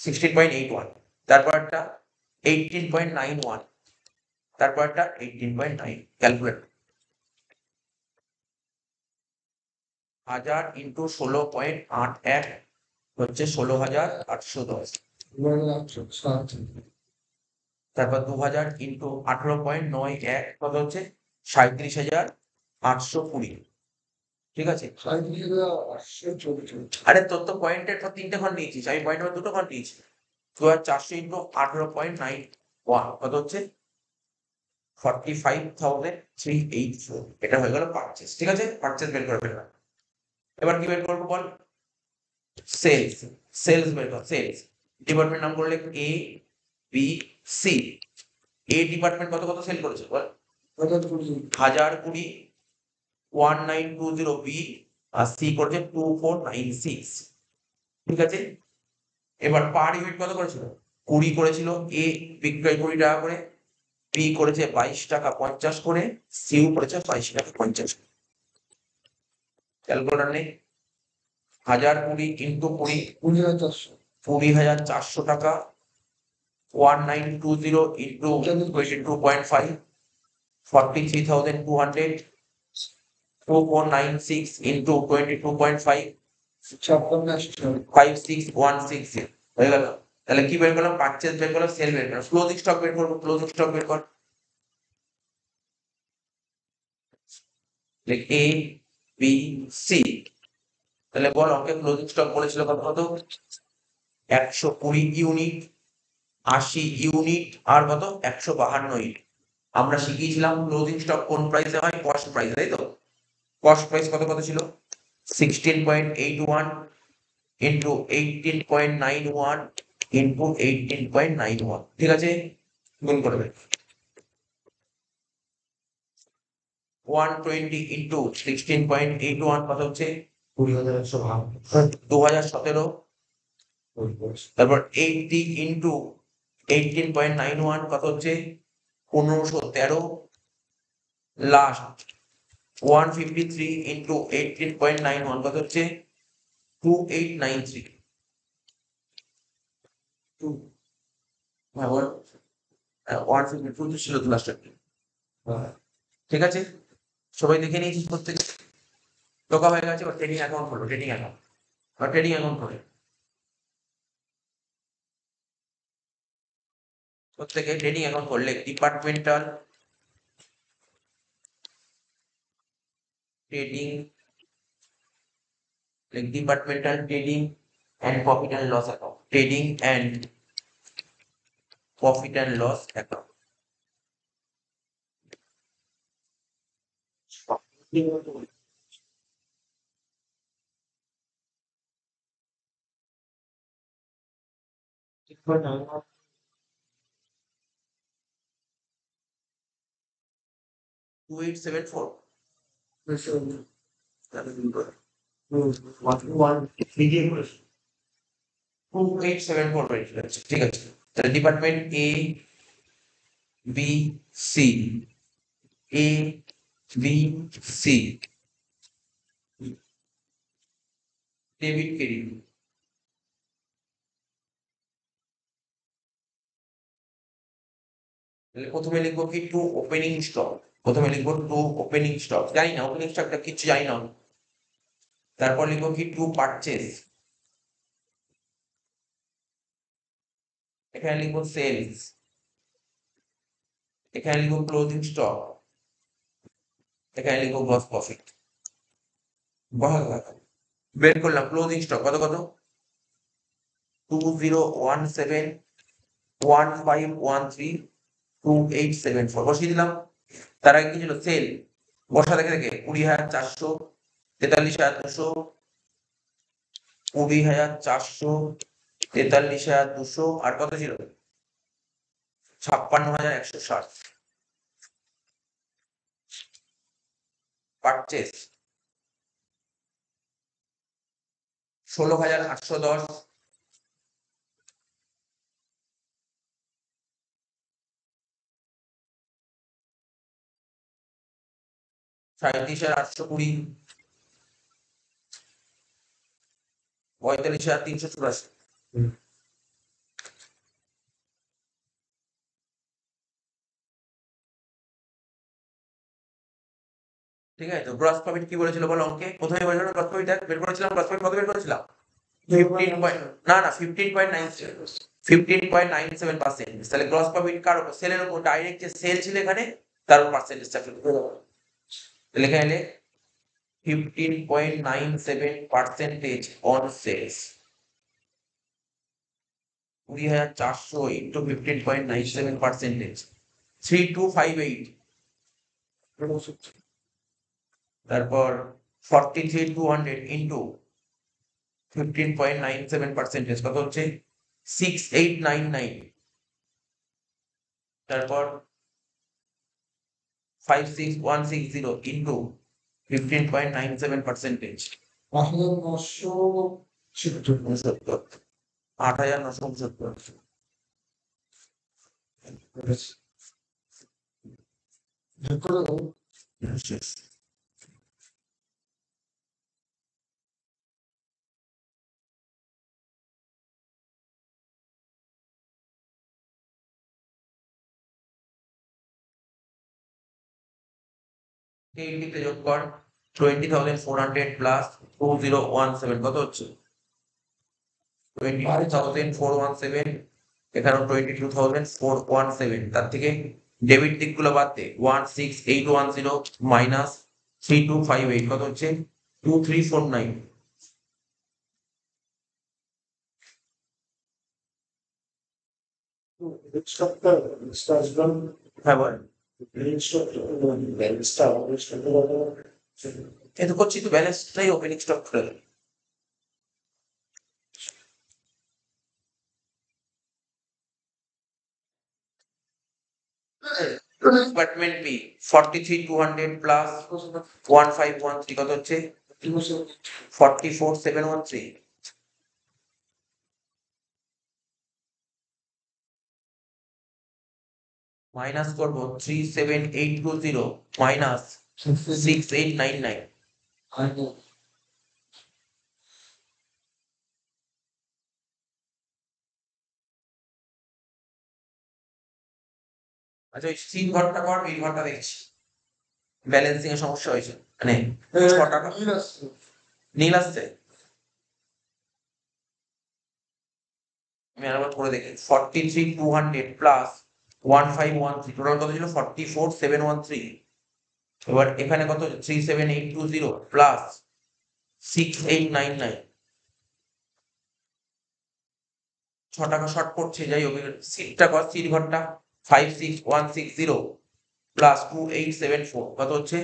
16.81। তারপরটা 18.91, তারপরটা 18.9। ক্যালকুলেট 1000 ইন্টু 16.81 হচ্ছে 16,810। তারপর 2000 ইন্টু 18.91 কত হচ্ছে 37,820। ঠিক আছে, আরে তোর তো পয়েন্টের পর 3টে ঘর নিয়েছিস, আমি পয়েন্টের পর 2টো ঘর নিয়েছি। 2400 ইন্টু 18.91 কত হচ্ছে 45,384। এটা হয়ে গেল পারচেস। ঠিক আছে, পারচেস বের করে ফেললাম। এবার কি বের করবো বল? সেলস। সেলস বের কর। সেলস ডিপার্টমেন্ট নাম করলে A B C. A department কত কত সেল করেছে বল? 1020 1920 বি, আর সি করেছে 2496। ঠিক আছে, এবার পার ইউনিট কত করেছিল? 20 করেছিল। এ বিক্রয় 20 টাকা করে, বি করেছে 22 টাকা 50 করে, সিও করেছে 22 টাকা 50। ক্যালকুলেটর নেই। 1020 ইন্টু 20 20,400 টাকা, 1920 ইন্টু 22.5 43,200, 2496 ইন্টু 22.5 56,160 হয়ে গেল। তাহলে কি বের করলাম? পারচেজ বের করলাম, সেল বের করলাম, ক্লোজিং স্টক বের করবো। ক্লোজিং স্টক বের কর। A B C. তাহলে বল অঙ্কে ক্লোজিং স্টক বলেছিল কত কত? 120 ইউনিট, 80 ইউনিট, আর কত 152 ইউনিট। আমরা শিখিয়েছিলাম ক্লোজিং স্টক কোন প্রাইসে হয়? কস্ট প্রাইস, তাই তো? কস্ট প্রাইস কত কত ছিল? 16.81 ইন্টু 18.91 ইন্টু 18.91। ঠিক আছে, গুণ করবে 120 ইন্টু 16.81 কত হচ্ছে 2017। তারপর 80 ইন্টু 18.91 কত হচ্ছে 1513। লাস্ট 153 ইন্টু 18.91 কত হচ্ছে 2893। হ্যাঁ বল, 152 ছিল তো লাস্ট। ঠিক আছে, সবাই দেখে নিয়েছিস প্রত্যেকে? টোকা হয়ে গেছে। বা ট্রেডিং অ্যাকাউন্ট খোলো, ট্রেডিং অ্যাকাউন্ট বা ট্রেডিং অ্যাকাউন্ট খোলে প্রত্যেকে। ট্রেডিং অ্যাকাউন্ট করলে departmental trading, departmental trading and profit and loss account. Trading and profit and loss account. Well, 2874। one video 2874 হয়েছিল। আচ্ছা, ঠিক আছে, তাহলে department A B C, A B C, debit credit. তাহলে প্রথমে লিখবো কি টু ওপেনিং স্টক। প্রথমে লিখবো টু ওপেনিং স্টক, জানি না ওপেনিং স্টকটা কিছু জানি না। তারপর লিখবো কি টু পারচেস, এখানে লিখবো সেলস, এখানে লিখবো ক্লোজিং স্টক, এখানে লিখবো গ্রস প্রফিট। বের করলাম ক্লোজিং স্টক কত কত 20171513 বসিয়ে দিলাম। তার আগে কি ছিল সেল, বসা দেখে দেখে 20,400, 43,200, 20,400, 43,200, আর কত ছিল 56,160। পারচেস 16,810, $37,820, 45,384। ঠিক আছে, তো গ্রস প্রফিট কি বলেছিল বলো অঙ্কে, প্রথমে বলেছিল গ্রস প্রফিট বের করেছিলাম, গ্রস প্রফিট কত বের করেছিলাম 15.97%। তাহলে গ্রস প্রফিট কার উপর, সেলের উপর, ডাইরেক্ট যে সেল ছিল এখানে তার উপর পার্সেন্টেজটা ফেলে দেবো। তাহলে এখানে 15.97% অন সেলস, 20,400 ইন্টু 15.97%, 3258। তারপর 43,200 ইন্টু 15.97% কত হচ্ছে 6899। তারপর 56,160 ইন্টু 15.97%, 8,970। 8,969। যোগ করে দাও। এইটিতে যোগ কর 20,400 প্লাস 2017 কত হচ্ছে 22,417, এখানেও 22,417। তার থেকে ডেবিট দিকগুলো বাদ দে, 16,810 মাইনাস 3258 কত হচ্ছে 2349। স্টকটা স্টার্টন হ্যাঁ বল, স্টক ব্যালেন্সটা আমাদের স্টকের কথা এই তো করছি তো, ব্যালেন্সটাই ওপেনিং স্টক করে দেবে। ডিপার্টমেন্ট বি 43,200 প্লাস 1513 কত হচ্ছে 44,713। মাইনাস করবো 37,820 মাইনাস 6899। আচ্ছা ওই সিন ঘরটা কর, এই ঘরটা দেখছি ব্যালেন্সিং এর সমস্যা হয়েছে, মানে 6 টাকা নীল আসছে। আমি আরেকবার করে দেখি 43,200 প্লাস 1513 টোটাল কত ছিল 44,713। এবার এখানে কত 37,820 প্লাস 6899, 6 টাকা শর্ট পড়ছে, যাই হোক সিটটা কত, সিট ঘরটা 56,160 প্লাস 2874 কত হচ্ছে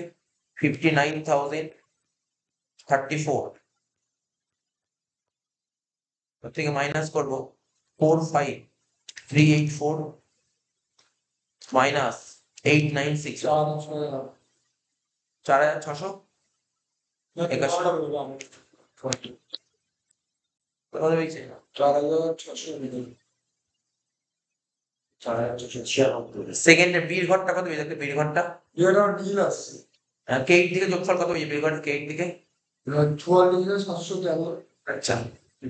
59,034। তার থেকে মাইনাস করবো 45,384 মাইনাস 896, 4,681। কত হয়েছে 4,696। সেকেন্ডে বীর ঘরটা কত হয়ে যাচ্ছে, বীর ঘরটা নীল আসছে কেইট দিকে যোগফল কত হয়েছে বীর ঘর কেইট দিকে 44,713। আচ্ছা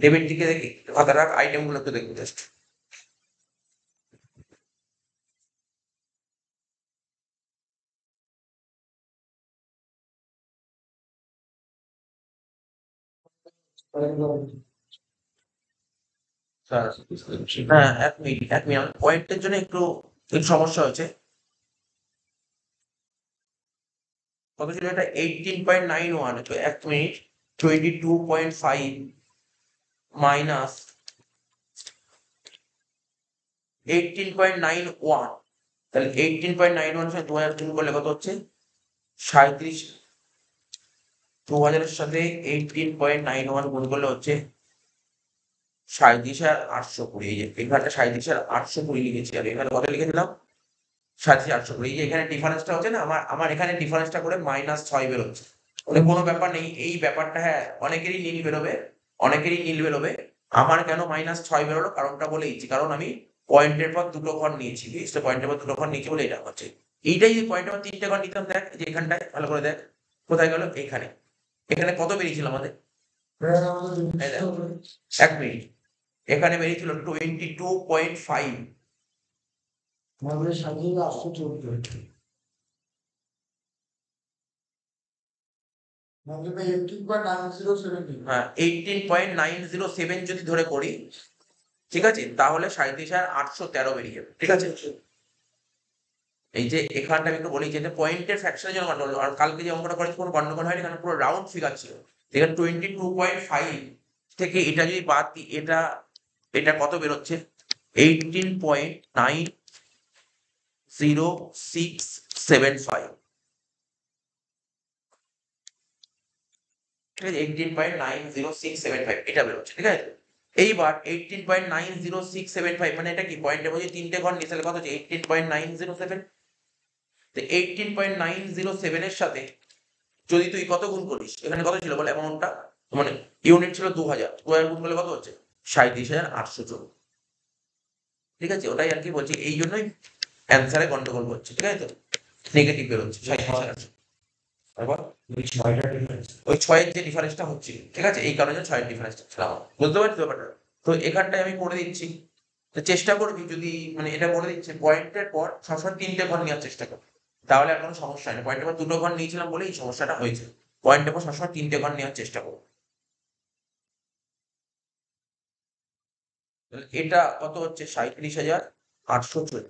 ডেবিট দিকে দেখি খাতাটা আইটেম গুলো একটু দেখবো জাস্ট। হ্যাঁ, 1 মিনিট আমার পয়েন্টের জন্য একটু সমস্যা হয়েছে। কত ছিল এটা? 18.91। তো 1 মিনিট, 22.5 মাইনাস 18.91, তাহলে 18.91 সাথে 2000 গুণ করলে কত হচ্ছে? 37। 2000-এর সাথে 18.91 গুণ করলে হচ্ছে 37,820। এই যে এখানে 37,820 লিখেছি, আর এখানে কত লিখেছিলাম? 37,820। এই যে এখানে ডিফারেন্সটা হচ্ছে না, আমার এখানে ডিফারেন্সটা করে -6 বেরোচ্ছে। মানে কোনো ব্যাপার নেই এই ব্যাপারটা। হ্যাঁ, অনেকেরই নীল বেরোবে, অনেকেরই নীল বেরোবে। আমার কেন -6 বেরোলো কারণটা বলে দিচ্ছি। কারণ আমি পয়েন্টের পর দুটো ঘর নিয়েছি, বুঝতে? পয়েন্টের পর দুটো ঘর নিয়েছি বলে এটা হচ্ছে। এইটাই যদি পয়েন্টের পর 3টে ঘর নিতাম, দেখ যে এখানটায় ভালো করে দেখ কোথায় গেল? এখানে। এখানে কত বেরিয়েছিল আমাদের? এই দেখ, 1 মিনিট, এখানে বেরিয়েছিল 22.5। আমাদের সাজিয়ে আসতে চলবে। আমাদের 18.907 হ্যাঁ, 18.907 যদি ধরে করি, ঠিক আছে, তাহলে 37,813 বেরিয়ে যাবে। ঠিক আছে, এই যে এখানটা আমি একটু বলি যে পয়েন্টের ফ্র্যাকশনের জন্য গন্ডগোল। আর কালকে যে অঙ্কটা করেছি কোনো গন্ডগোল হয়নি, কারণ পুরো রাউন্ড ফিগার ছিল। এখানে 22.5 থেকে এটা যদি বাদ দিই, এটা কত বেরোচ্ছে? 18.90675। ঠিক আছে, 18.90675 এটা বেরোচ্ছে। ঠিক আছে, এইবার 18.90675 মানে এটা কি? পয়েন্টের মধ্যে 3টে ঘর নিয়ে, তাহলে কত হচ্ছে? 18.907। তো 18.907 এর সাথে যদি তুই কত গুণ করিস, এখানে কত ছিল বলে অ্যামাউন্টটা? মানে ইউনিট ছিল 2000, 2000 গুণ করলে কত হচ্ছে? 37,814। ঠিক আছে, ওটাই আর কি বলছি, এই জন্যই অ্যান্সারে গন্ডগোল হচ্ছে। ঠিক আছে, তো নেগেটিভ বেরোচ্ছে 37,814। তারপর ওই 6-এর যে ডিফারেন্সটা হচ্ছে, ঠিক আছে, এই কারণে 6-এর ডিফারেন্সটা ছিল আমার। বুঝতে পারছি ব্যাপারটা? তো এখানটায় আমি করে দিচ্ছি। তো চেষ্টা করবি যদি, মানে এটা করে দিচ্ছে পয়েন্টের পর সবসময় 3টে ঘর নেওয়ার চেষ্টা কর, তাহলে আর কোনো সমস্যা হয় না। পয়েন্টের পর দুটো ঘর নিয়েছিলাম বলে এই সমস্যাটা হয়েছে। পয়েন্টের পর সবসময় 3টে ঘর নেওয়ার চেষ্টা করবো। তাহলে এটা কত হচ্ছে? 37,814।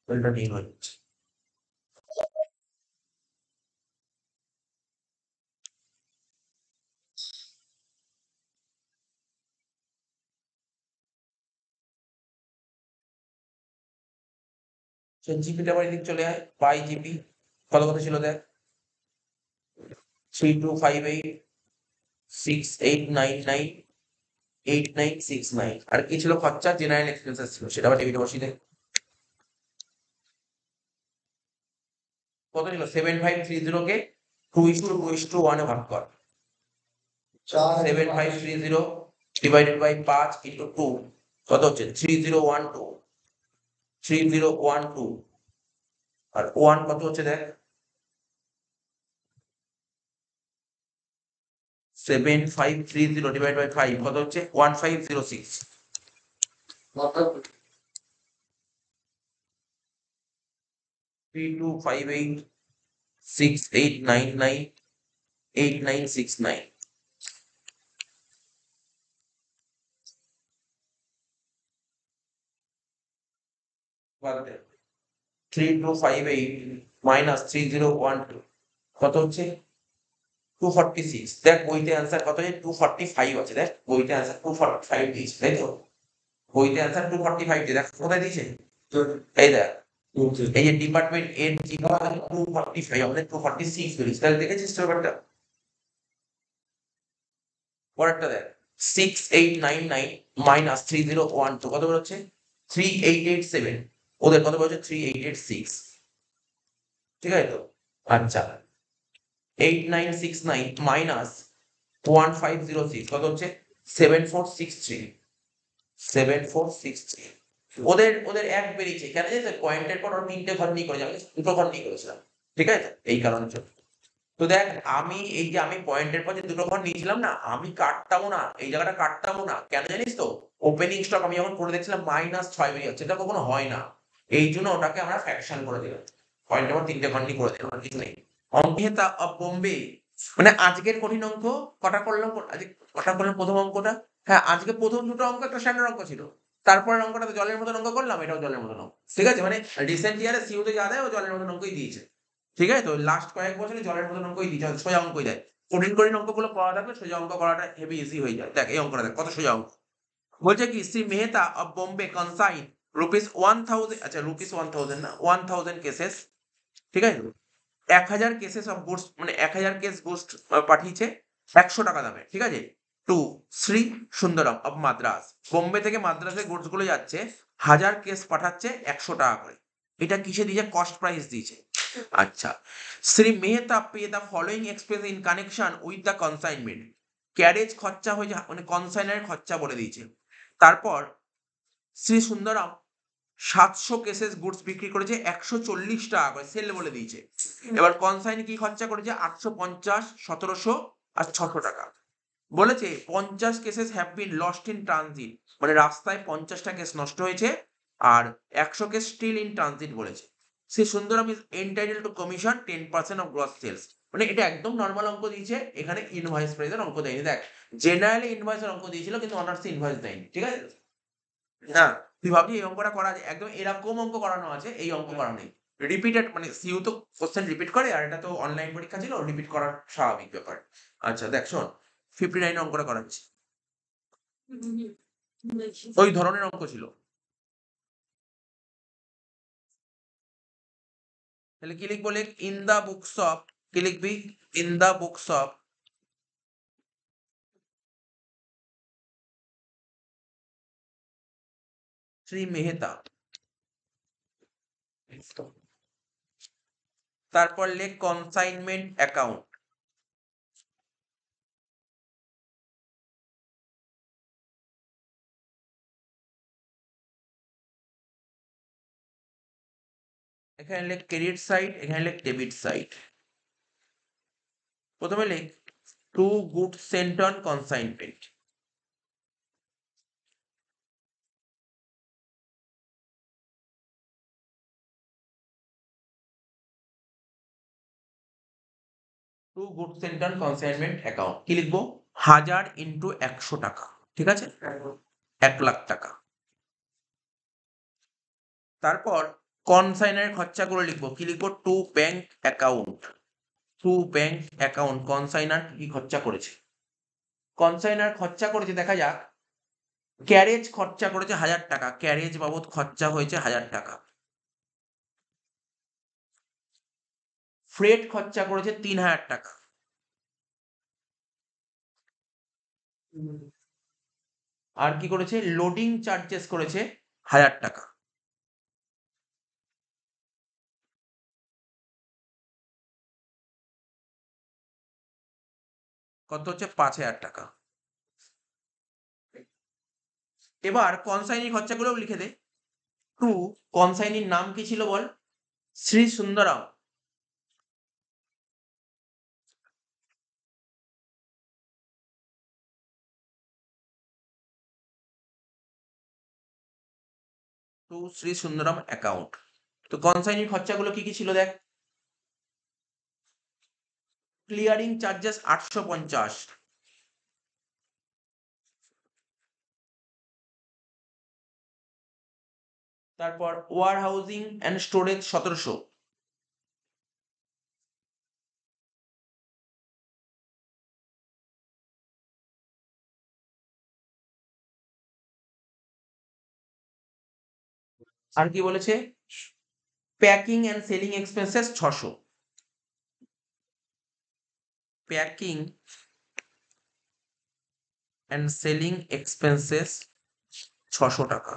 এটা নিয়ে হয়ে যাচ্ছে। জিপিটা আবার এদিক চলে আয়, পাই জিপি কত কত ছিল দেখ? 32586899 8969। আর কি ছিল খরচা? জেনারেল এক্সপেন্সেস ছিল, সেটা আবার টেবিলে বসিয়ে দে। কত ছিল? 7530 কে 2:2:1 এ ভাগ কর। 7530 ডিভাইডেড বাই 5 ইন্টু 2 কত হচ্ছে? 3012। 3012 আর 1 কত হচ্ছে দেখ? 7530 ডিভাইড বাই 5 কত হচ্ছে? 1506। 325868998969। 3258 মাইনাস 3012 কত হচ্ছে? 246। দেখ বইতে অ্যান্সার কত আছে? 245 আছে। দেখ বইতে অ্যান্সার 245 দিয়েছে, তাই তো? বইতে অ্যান্সার 245 দিয়ে দেখ কোথায় দিয়েছে। এই দেখ, এই যে ডিপার্টমেন্ট এর জি 245, আমাদের 246 বেরিয়েছে। তাহলে দেখেছিস তো ব্যাপারটা? পরেরটা দেখ, 6899 মাইনাস 3012 কত বেরোচ্ছে? 3887। ওদের কত বেরোচ্ছে? 3886। ঠিক আছে তো? আচ্ছা, 8969 মাইনাস 1506 কত হচ্ছে? 7463। 7463। ওদের ওদের এক বেরিয়েছে কেন জানিস? পয়েন্টের পর ওরা 3টে ঘর নিয়ে করেছে, আমি দুটো ঘর নিয়ে করেছিলাম। ঠিক আছে, এই কারণের জন্য। তো দেখ, আমি এই যে আমি পয়েন্টের পর যে দুটো ঘর নিয়েছিলাম না, আমি কাটতামও না, এই জায়গাটা কাটতামও না। কেন জানিস তো? ওপেনিং স্টক আমি যখন করে দেখছিলাম -6 বেরিয়ে যাচ্ছে, এটা কখনো হয় না। এই জন্য ওটাকে আমরা ফ্র্যাকশন করে দিলাম, পয়েন্টের পর 3টে ঘর নিয়ে করে দিলাম, আর কিছু নেই। অঙ্কেতা অফ বোম্বে, মানে আজকের কঠিন অঙ্ক কটা করলাম? আজকে কটা করলাম? প্রথম অঙ্কটা হ্যাঁ, আজকে প্রথম দুটো অঙ্ক একটা স্ট্যান্ডার্ড অঙ্ক ছিল, তারপরের অঙ্কটাতে জলের মতন অঙ্ক করলাম, এটাও জলের মতন অঙ্ক। ঠিক আছে, মানে রিসেন্ট ইয়ারে সিউতে যা দেয় ও জলের মতন অঙ্কই দিয়েছে। ঠিক আছে, তো লাস্ট কয়েক বছরে জলের মতন অঙ্কই দিয়েছে, সোজা অঙ্কই দেয়। কঠিন কঠিন অঙ্কগুলো পড়া থাকলে সোজা অঙ্ক করাটা হেভি ইজি হয়ে যায়। দেখ এই অঙ্কটা দেখ কত সোজা অঙ্ক। বলছে কি শ্রী মেহতা অফ বোম্বে কনসাইন ₹1000, আচ্ছা ₹1000 না 1000 কেসেস, ঠিক আছে, 1000 কেসেস অফ গুডস, মানে 1000 কেস গুডস পাঠিয়েছে 100 টাকা দামে। ঠিক আছে, টু শ্রী সুন্দরম অফ মাদ্রাস, বোম্বে থেকে মাদ্রাসে গুডস গুলো যাচ্ছে, 1000 কেস পাঠাচ্ছে 100 টাকা করে। এটা কিসে দিয়েছে? কস্ট প্রাইস দিয়েছে। আচ্ছা, Shri Mehta pay the following expense in connection with the consignment, carriage খরচা হয়েছে, মানে কনসাইনার খরচা বলে দিয়েছে। তারপর শ্রী সুন্দরম 700 কেসেস গুডস বিক্রি করেছে 140 টাকা করে, সেল বলে দিয়েছে। এবার কনসাইন কি খরচা করেছে? 850, 1700 আর 600 টাকা। বলেছে 50 cases have been lost in transit, মানে রাস্তায় 50টা কেস নষ্ট হয়েছে, আর 100 কেস স্টিল ইন ট্রানজিট বলেছে। সে Sundaram is entitled to commission 10% of gross sales, মানে এটা একদম নর্মাল অঙ্ক দিয়েছে, এখানে ইনভয়েস প্রাইসের অঙ্ক দেয়নি। দেখ জেনারেলি ইনভয়েসের অঙ্ক দিয়েছিল, কিন্তু অনার্সে ইনভয়েস দেয়নি। ঠিক আছে, না তুই ভাবছি এই অঙ্কটা করা যায়, একদম এরকম অঙ্ক করানো আছে, এই অঙ্ক করা নেই। রিপিটেড, মানে সিইউ তো কোশ্চেন রিপিট করে, আর এটা তো অনলাইন পরীক্ষা ছিল, রিপিট করার স্বাভাবিক ব্যাপার। আচ্ছা দেখ শোন, 59 অঙ্কটা করাচ্ছি, ওই ধরনের অঙ্ক ছিল। তাহলে কি লিখবো? লেখ ইন দা বুকস অফ, কি লিখবি? In the books of Shri Mehta, তারপর লেখ কনসাইনমেন্ট অ্যাকাউন্ট, এখানে লেখ ক্রেডিট সাইড, এখানে লেখ ডেবিট সাইড। প্রথমে লেখ to good sent on consignment, to good sent on consignment account কি লিখবো? 1000 ইন্টু 100 টাকা। ঠিক আছে, 1,00,000 টাকা। তারপর কনসাইনার খরচাগুলো লিখবো, কি লিখবো? To bank account, to bank account consignor কি খরচা করেছে। কনসাইনার খরচা করেছে, দেখা যাক, ক্যারেজ খরচা করেছে 1000 টাকা, ক্যারেজ বাবদ খরচা হয়েছে 1000 টাকা। ফ্রেট খরচা করেছে 3000 টাকা। আর কি করেছে? লোডিং চার্জেস করেছে 1000 টাকা। কত হচ্ছে? 5000 টাকা। এবার কনসাইনি খরচাগুলো লিখে দে। টু, কনসাইনির নাম কি ছিল বল? শ্রী সুন্দরম। To Shri Sundaram account. তো কনসাইনির খরচাগুলো কি কি ছিল দেখ। ক্লিয়ারিং চার্জেস 850, তারপর ওয়ার হাউজিং অ্যান্ড স্টোরেজ 1700, আর কি বলেছে? Packing and selling expenses 600, packing and selling expenses 600 টাকা।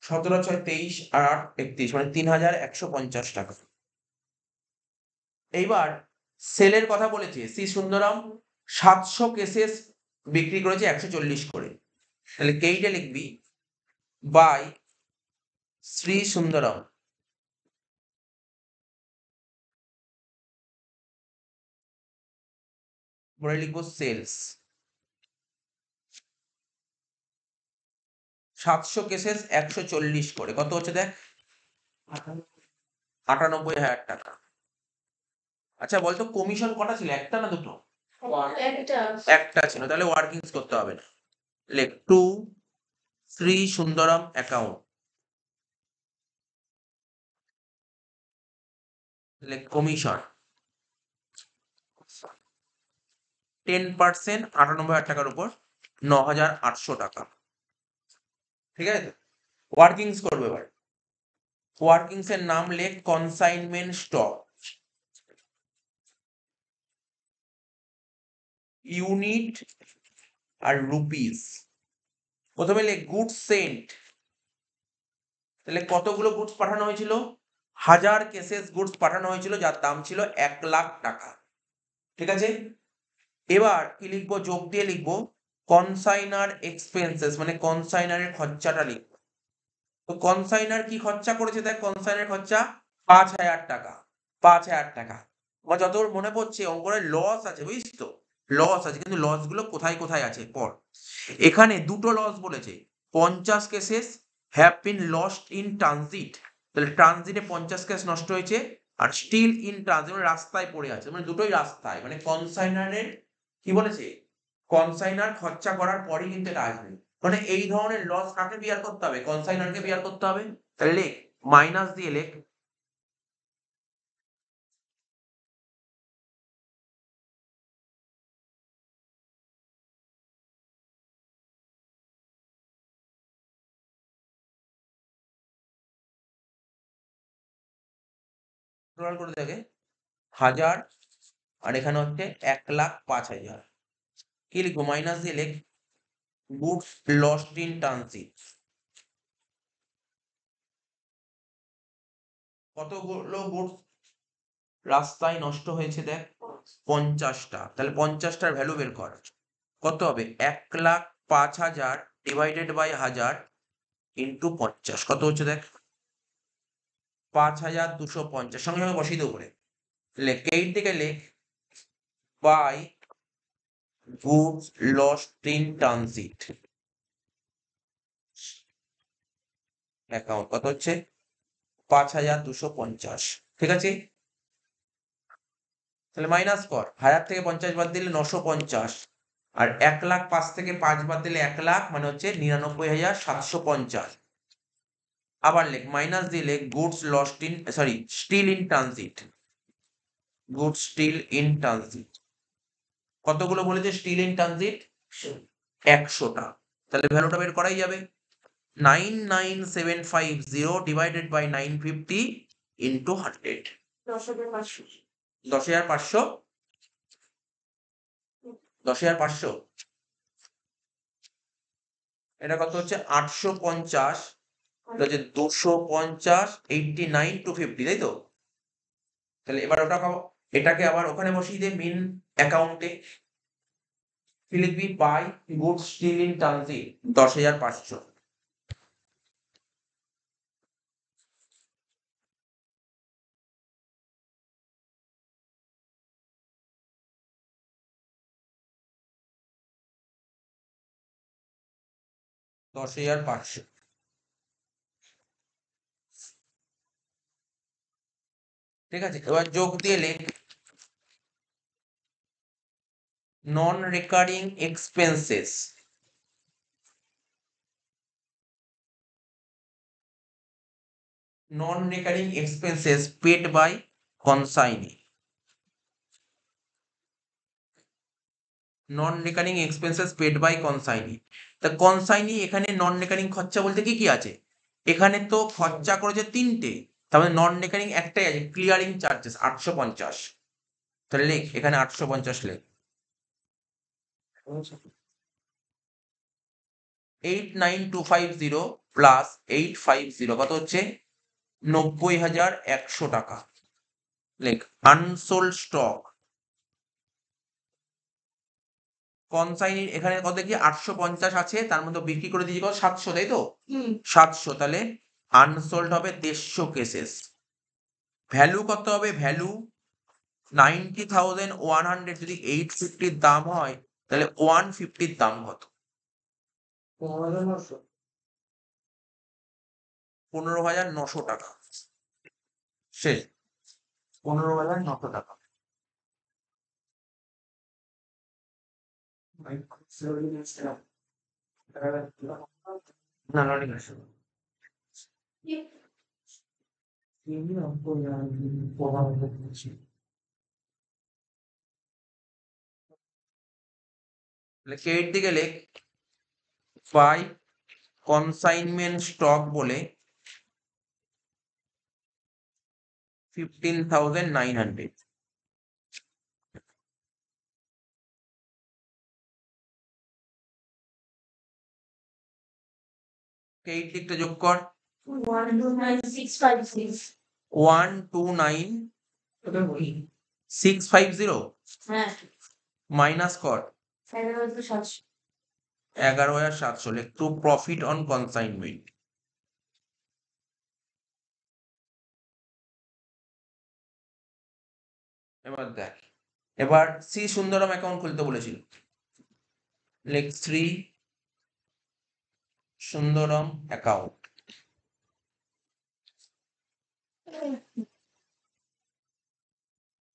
17 6 23 আর 8 31, মানে 3150 টাকা। এইবার সেলের কথা বলেছে, শ্রী সুন্দরম 700 কেসেস বিক্রি করেছে 140 করে। তাহলে কেইটা লিখবি? বাই শ্রী সুন্দরম, পরে লিখবো সেলস। 700 কেসেস 140 করে, কত হচ্ছে দেখ? 98,000 টাকা। আচ্ছা বলতো কমিশন কটা ছিল, একটা না দুটো? একটা ছিল, তাহলে ওয়ার্কিংস করতে হবে না। লেখ টু শ্রী সুন্দরম অ্যাকাউন্ট, লেখ কমিশন 10% 98,000 টাকার উপর 9,800 টাকা। ঠিক আছে তো? ওয়ার্কিংস করবে এবার। ওয়ার্কিংস এর নাম লেখ কনসাইনমেন্ট স্টক, ইউনিট আর রুপিস। প্রথমে লেখ গুডস সেন্ট, তাহলে কতগুলো গুডস পাঠানো হয়েছিল? 1000 কেসেস গুডস পাঠানো হয়েছিল, যার দাম ছিল 1,00,000 টাকা। ঠিক আছে, এবার কি লিখবো? যোগ দিয়ে লিখবো কনসাইনার এক্সপেন্সেস, মানে কনসাইনারের খরচাটা লিখবো। তো কনসাইনার কি খরচা করেছে? দেখ কনসাইনার খরচা 5,000 টাকা। 5,000 টাকা আমার যতদূর মনে পড়ছে অঙ্করে লস আছে, বুঝিস তো? লস আছে, কিন্তু লস গুলো কোথায় কোথায় আছে পর। এখানে দুটো লস বলেছে, 50 cases have been lost in transit, তাহলে ট্রানজিটে 50 কেস নষ্ট হয়েছে। আর স্টিল ইন ট্রানজিট মানে রাস্তায় পড়ে আছে, মানে দুটোই রাস্তায়, মানে কনসাইনারের কি বলেছে? কনসাইনার খরচা করার পরই কিন্তু এটা আসবে। মানে এই ধরনের লস কাকে বিয়ার করতে হবে? কনসাইনারকে বিয়ার করতে হবে। তাহলে লেখ মাইনাস দিয়ে লেখ টোটাল করে দেখে 1000, আর এখানে হচ্ছে 1,05,000। কি লিখবো? মাইনাস দিয়ে লেখ গুডস লস্ট ইন ট্রানজিট। কতগুলো গুডস রাস্তায় নষ্ট হয়েছে? দেখ 50টা, তাহলে 50টার ভ্যালু বের কর। কত হবে? 1,05,000 ডিভাইডেড বাই 1000 ইন্টু 50, কত হচ্ছে দেখ? 5,250। সঙ্গে সঙ্গে বসিয়ে দেবো করে লেখ 8 থেকে লেখ by goods lost in transit account, কত হচ্ছে? 5,250। ঠিক আছে, তাহলে মাইনাস কর। 1000 থেকে 50 বাদ দিলে 950, আর 1,05,000 থেকে 5 বাদ দিলে 1,00,000, মানে হচ্ছে 99,750। আবার লেখ মাইনাস দিয়ে লেখ goods lost in still in transit, goods still in transit. কতগুলো বলেছে স্টিল ইন ট্রানজিট? 100টা। তাহলে ভ্যালুটা বের করাই যাবে। 99,750 ডিভাইডেড বাই 950 ইন্টু 100, 10,500। 10,500, এটা কত হচ্ছে? 850, এটা হচ্ছে 250, 89 টু 50, তাই তো? তাহলে এবার এটাকে আবার ওখানে বসিয়ে দে মেন অ্যাকাউন্টে। কি লিখবি? By goods still in transit 10,500। 10,500। ঠিক আছে, এবার যোগ দিয়ে লেখ non recurring expenses, non recurring expenses paid by consignee. Non recurring expenses paid by consignee, তা কনসাইনি এখানে নন রেকারিং খরচা বলতে কি কি আছে? এখানে তো খরচা করেছে 3টে, তার মানে নন রেকারিং একটাই আছে, ক্লিয়ারিং চার্জেস 850। তাহলে লেখ এখানে 850 লেখ। 8,9,250 প্লাস 850 কত হচ্ছে? 90,100 টাকা। লেখ আনসোল্ড স্টক কনসাইনির এখানে কত দেখি? 850 আছে, তার মধ্যে বিক্রি করে দিয়েছি কত? 700, তাই তো? 700, তাহলে আনসোল্ড হবে 150 কেসেস। ভ্যালু কত হবে? ভ্যালু 90,100, যদি 850 দাম হয় তাহলে 150 দাম কত? 15,900 টাকা। শেষ, 15,900 টাকা। না লডিং আছে কেট দিকে লেখ বাই কনসাইনমেন্ট স্টক বলে 15,900 কেট দিকটা যোগ কর 129,650 মাইনাস কর 11,700 লেখ টু প্রফিট অন কনসাইনমেন্ট। এবার দেখ, এবার সি সুন্দরম অ্যাকাউন্ট খুলতে বলেছিল, লেখ 3 সুন্দরম অ্যাকাউন্ট,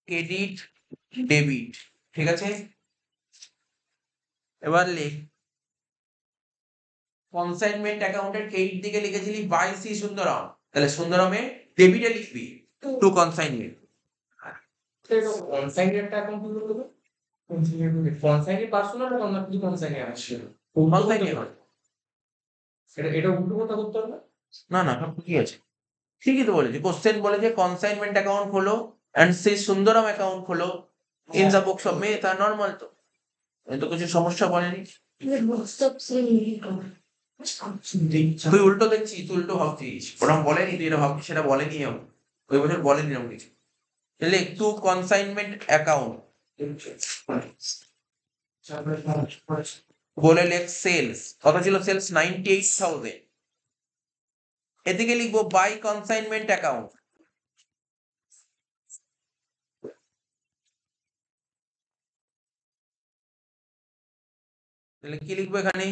ক্রেডিট ডেবিট, ঠিক আছে। এবার লেখ কনসাইনমেন্ট অ্যাকাউন্টের ক্রেডিট দিকে লিখেছিলি বাই সি সুন্দরম, তাহলে সুন্দরমে ডেবিটে লিখবি টু কনসাইনমেন্ট। কনসাইনমেন্টটা এখন কি করবে? কনসাইনমেন্ট পার্সোনাল না কি কনসাইনমেন্ট আছে? কনসাইনমেন্ট এটা উল্টো কথা করতে হবে না না সব ঠিকই আছে, ঠিকই তো বলেছি। কোশ্চেন বলেছে কনসাইনমেন্ট অ্যাকাউন্ট খোলো এন্ড সেই সুন্দরম অ্যাকাউন্ট খোলো in the books of May, তা নর্মাল তো, এই তো কিছু সমস্যা বলেনি। তুই উল্টো দেখছিস, তুই উল্টো ভাবছিস, ওরকম বলেনি, তুই এটা ভাবছিস সেটা বলেনি, ওই বছর বলেনি এরকম কিছু। তাহলে একটু কনসাইনমেন্ট অ্যাকাউন্ট বলে লেখ সেলস, কত ছিল সেলস? 98,000। এদিকে লিখবো বাই কনসাইনমেন্ট অ্যাকাউন্ট, তাহলে কি লিখবো এখানে?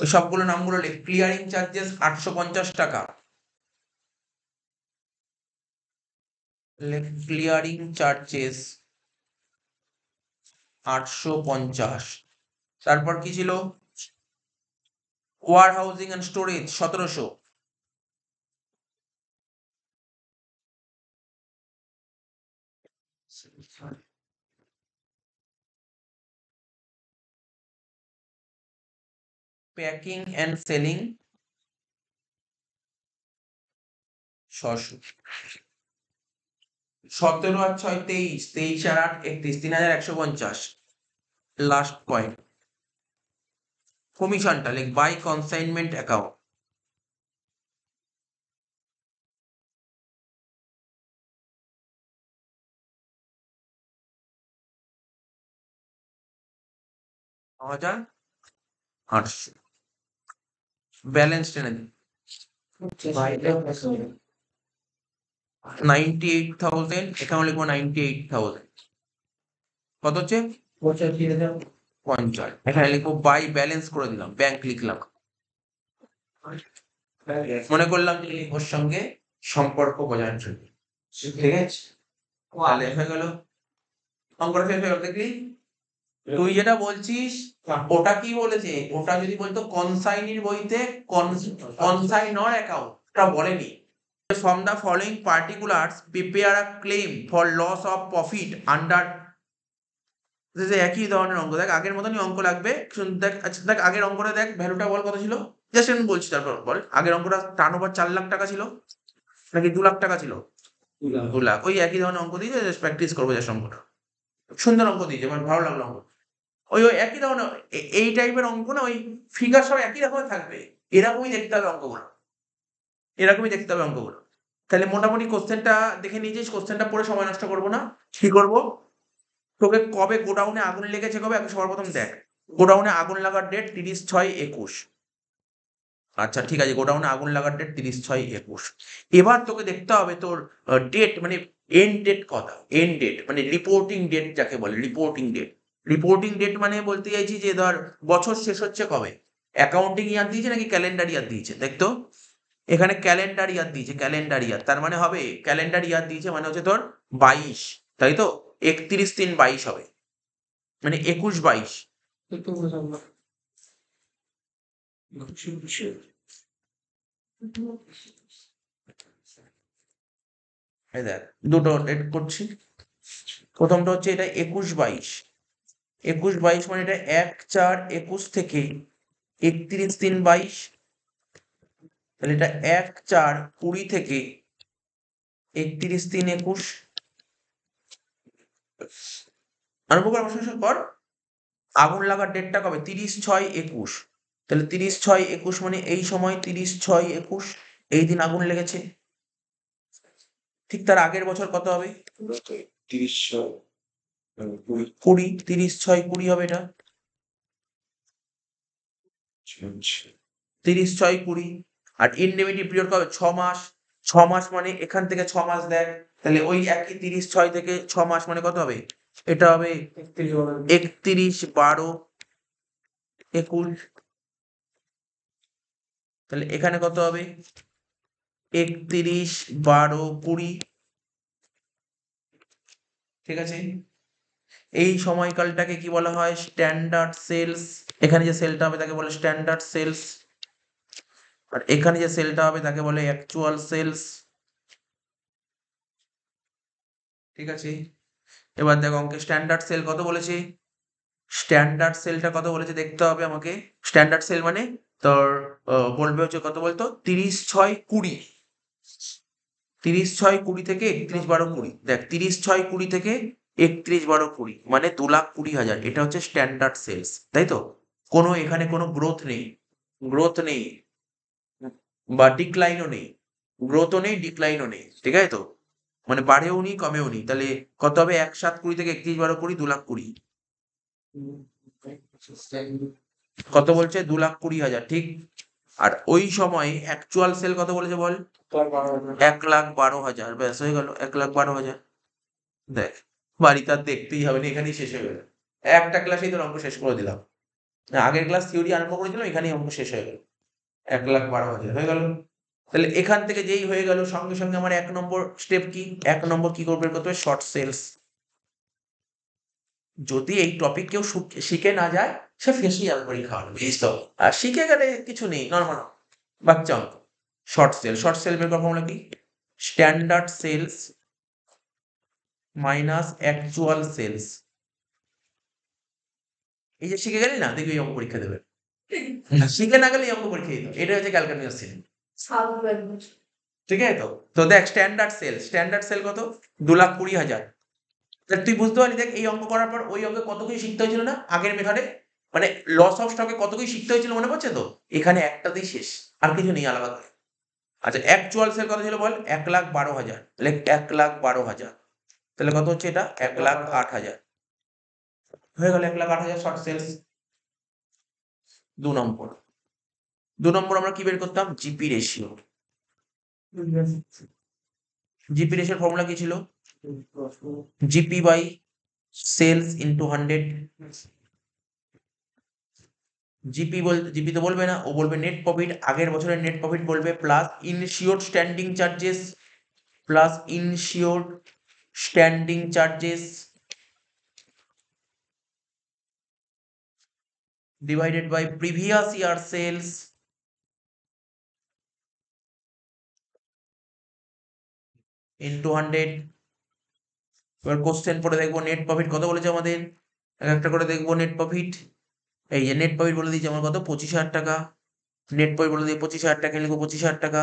ওই সবগুলো নামগুলো লিখ। ক্লিয়ারিং চার্জেস 850 টাকা, ক্লিয়ারিং চার্জেস 850। তারপর কি ছিল? Warehousing and storage 1700, packing and selling 600, 17 আর 6 23, 23 আর 8 31, 3150। লাস্ট পয়েন্ট কমিশনটা লিখ বাই কনসাইনমেন্ট অ্যাকাউন্ট, হাজার 800। ব্যালেন্স টেনে দিন 98,000, এখানে লিখবো 98,000, কত হচ্ছে? 50। এখানে লিখবো বাই ব্যালেন্স করে দিলাম, ব্যাংক লিখলাম, মনে করলাম যে ওর সঙ্গে সম্পর্ক বজায় রাখবে, ঠিক আছে। তাহলে হয়ে গেল অঙ্কটা শেষ হয়ে গেল। দেখলি তুই যেটা বলছিস ওটা কি বলেছে, ওটা যদি বলতো কনসাইনির বইতে কনসাইনর অ্যাকাউন্ট, ওটা বলেনি। From the following particulars prepare a claim for loss of profit under, একই ধরনের অঙ্ক, দেখ আগের মতনই অঙ্ক লাগবে। দেখ আচ্ছা দেখ আগের অঙ্কটা দেখ, ভ্যালুটা বল কত ছিল, জাস্ট আমি বলছি তারপর বল। আগের অঙ্কটা টার্নওভার 4 লাখ টাকা ছিল নাকি 2 লাখ টাকা ছিল? 2 লাখ। ওই একই ধরনের অঙ্ক দিয়েছে, জাস্ট প্র্যাকটিস করবো জাস্ট অঙ্কটা, সুন্দর অঙ্ক দিয়েছে, আমার ভালো লাগলো অঙ্ক। ওই ওই একই ধরনের এই টাইপের অঙ্ক না, ওই ফিগার সব একই রকমের থাকবে, এরকমই দেখতে হবে অঙ্কগুলো, এরকমই দেখতে হবে অঙ্কগুলো। তাহলে মোটামুটি কোশ্চেনটা দেখে নিয়েছিস, কোশ্চেনটা পড়ে সময় নষ্ট করবো না। কি করবো, তোকে কবে গোডাউনে আগুন লেগেছে কবে, সবার প্রথম দেখ গোডাউনে আগুন লাগার ডেট 30/6/21। আচ্ছা ঠিক আছে, গোডাউনে আগুন লাগার ডেট 30/6/21। এবার তোকে দেখতে হবে তোর ডেট মানে এন্ড ডেট কথা, এন্ড ডেট মানে রিপোর্টিং ডেট যাকে বলে, রিপোর্টিং ডেট। রিপোর্টিং ডেট মানে বলতে চাইছি যে ধর বছর শেষ হচ্ছে কবে, অ্যাকাউন্টিং ইয়ার দিয়েছে নাকি ক্যালেন্ডার ইয়ার দিয়েছে, দেখতো এখানে ক্যালেন্ডার ইয়ার দিয়েছে, ক্যালেন্ডার ইয়ার, তার মানে হবে ক্যালেন্ডার ইয়ার দিয়েছে মানে হচ্ছে তোর 22, তাই তো 31/3/22 হবে, মানে 21/22। একটু বোঝাবো না। এই দেখ দুটো ডেট করছি। প্রথমটা হচ্ছে এটা 21-22, 21-22 মানে এটা 1-4-21 থেকে 31-3-22, তাহলে এটা 1-4-20 থেকে 31-3-21। আরম্ভ কর, বসে কর। আগুন লাগার ডেটটা কবে? 30-6-21, তাহলে 30-6-21 মানে এই সময় 30-6-21 এই দিন আগুন লেগেছে। ঠিক তার আগের বছর কত হবে? 20, 30-6-20 হবে এটা। 30-6-20 আর ইনডেফিনিট পিরিয়ড কবে? 6 মাস। 6 মাস মানে এখান থেকে 6 মাস দেখ, তাহলে ওই একই 30-6 থেকে 6 মাস মানে কত হবে? এটা হবে 31-12-21, তাহলে এখানে কত হবে? 31-12-20, ঠিক আছে। এই সময়কালটাকে কি বলা হয়? Standard sales. এখানে যে সেলটা হবে তাকে বলে স্ট্যান্ডার্ড সেলস, আর এখানে যে সেলটা হবে তাকে বলে অ্যাকচুয়াল সেলস, ঠিক আছে। এবার দেখো অঙ্কে স্ট্যান্ডার্ড সেল কত বলেছে, স্ট্যান্ডার্ড সেলটা কত বলেছে দেখতে হবে আমাকে। স্ট্যান্ডার্ড সেল মানে তোর বলবে হচ্ছে কত বলতো? 30-6-20, 30-6-20 থেকে 31-12-20। দেখ 30-6-20 থেকে 31-12-20 মানে 2,20,000, এটা হচ্ছে স্ট্যান্ডার্ড সেলস, তাই তো। কোনো এখানে কোনো গ্রোথ নেই, গ্রোথ নেই বা ডিক্লাইনও নেই, গ্রোথও নেই ডিক্লাইনও নেই, ঠিক আছে তো। মানে বাড়েও নি কমেও নি, তাহলে কত হবে? 1-7-20 থেকে 31-12-20, 2,20,000। কত বলছে? 2,20,000, ঠিক। আর ওই সময় অ্যাকচুয়াল সেল কত বলেছে বল? 1,12,000। ব্যাস হয়ে গেল, 1,12,000। দেখ বাড়িতে আর দেখতেই হবে না, এখানেই শেষ হয়ে গেল। একটা ক্লাসেই তোর অঙ্ক শেষ করে দিলাম। না, আগের ক্লাস থিওরি আরম্ভ করেছিলাম, এখানেই অঙ্ক শেষ হয়ে গেল। 1,12,000 হয়ে গেল। তাহলে এখান থেকে যেই হয়ে গেল সঙ্গে সঙ্গে আমার 1 নম্বর স্টেপ কি? 1 নম্বর কি করবে? করতে হবে শর্ট সেলস। যদি এই টপিক কেউ শিখে না যায় সে ফেসে যাবে পরীক্ষা হলে, বুঝিস তো। আর শিখে গেলে কিছু নেই, নর্মাল বাচ্চা অঙ্ক। শর্ট সেল, শর্ট সেল বের করার ফর্মুলা কি? Standard sales minus actual sales. এই যে শিখে গেলি না, দেখবি এই অঙ্ক পরীক্ষা দেবে। শিখে না গেলে এই অঙ্ক পরীক্ষা দিত, এটা হচ্ছে ক্যালকুলেশন সিস্টেম, ঠিক আছে তো। তো দেখ স্ট্যান্ডার্ড সেল, স্ট্যান্ডার্ড সেল কত? 2,20,000। তুই বুঝতে পারলি, দেখ এই অঙ্ক করার পর ওই অঙ্কে কত কিছু শিখতে হয়েছিল না আগের মেথডে, মানে লস অফ স্টকে কত কিছু শিখতে হয়েছিল মনে পড়ছে তো। এখানে একটাতেই শেষ, আর কিছু নেই আলাদা করে। আচ্ছা অ্যাকচুয়াল সেল কত ছিল বল? 1,12,000, তাহলে 1,12,000, তাহলে কত হচ্ছে এটা? 1,08,000 হয়ে গেল। 1,08,000 শর্ট সেলস। 2 নম্বর, 2 নম্বর আমরা কি বের করতাম? GP ratio. জিপি রেশিওর ফর্মুলা কি ছিল? GP by sales into 100। GP তো বলবে না, ও বলবে নেট প্রফিট, আগের বছরের নেট প্রফিট বলবে, plus insured standing charges, plus insured standing charges divided by previous year sales into 100। এবার কোশ্চেন পড়ে দেখবো নেট প্রফিট কত বলেছে আমাদের, এক একটা করে দেখবো নেট প্রফিট। এই যে নেট প্রফিট বলে দিয়েছে আমার কত? 25,000 টাকা। নেট প্রফিট বলে দিয়ে 25,000 টাকা লিখবো, 25,000 টাকা।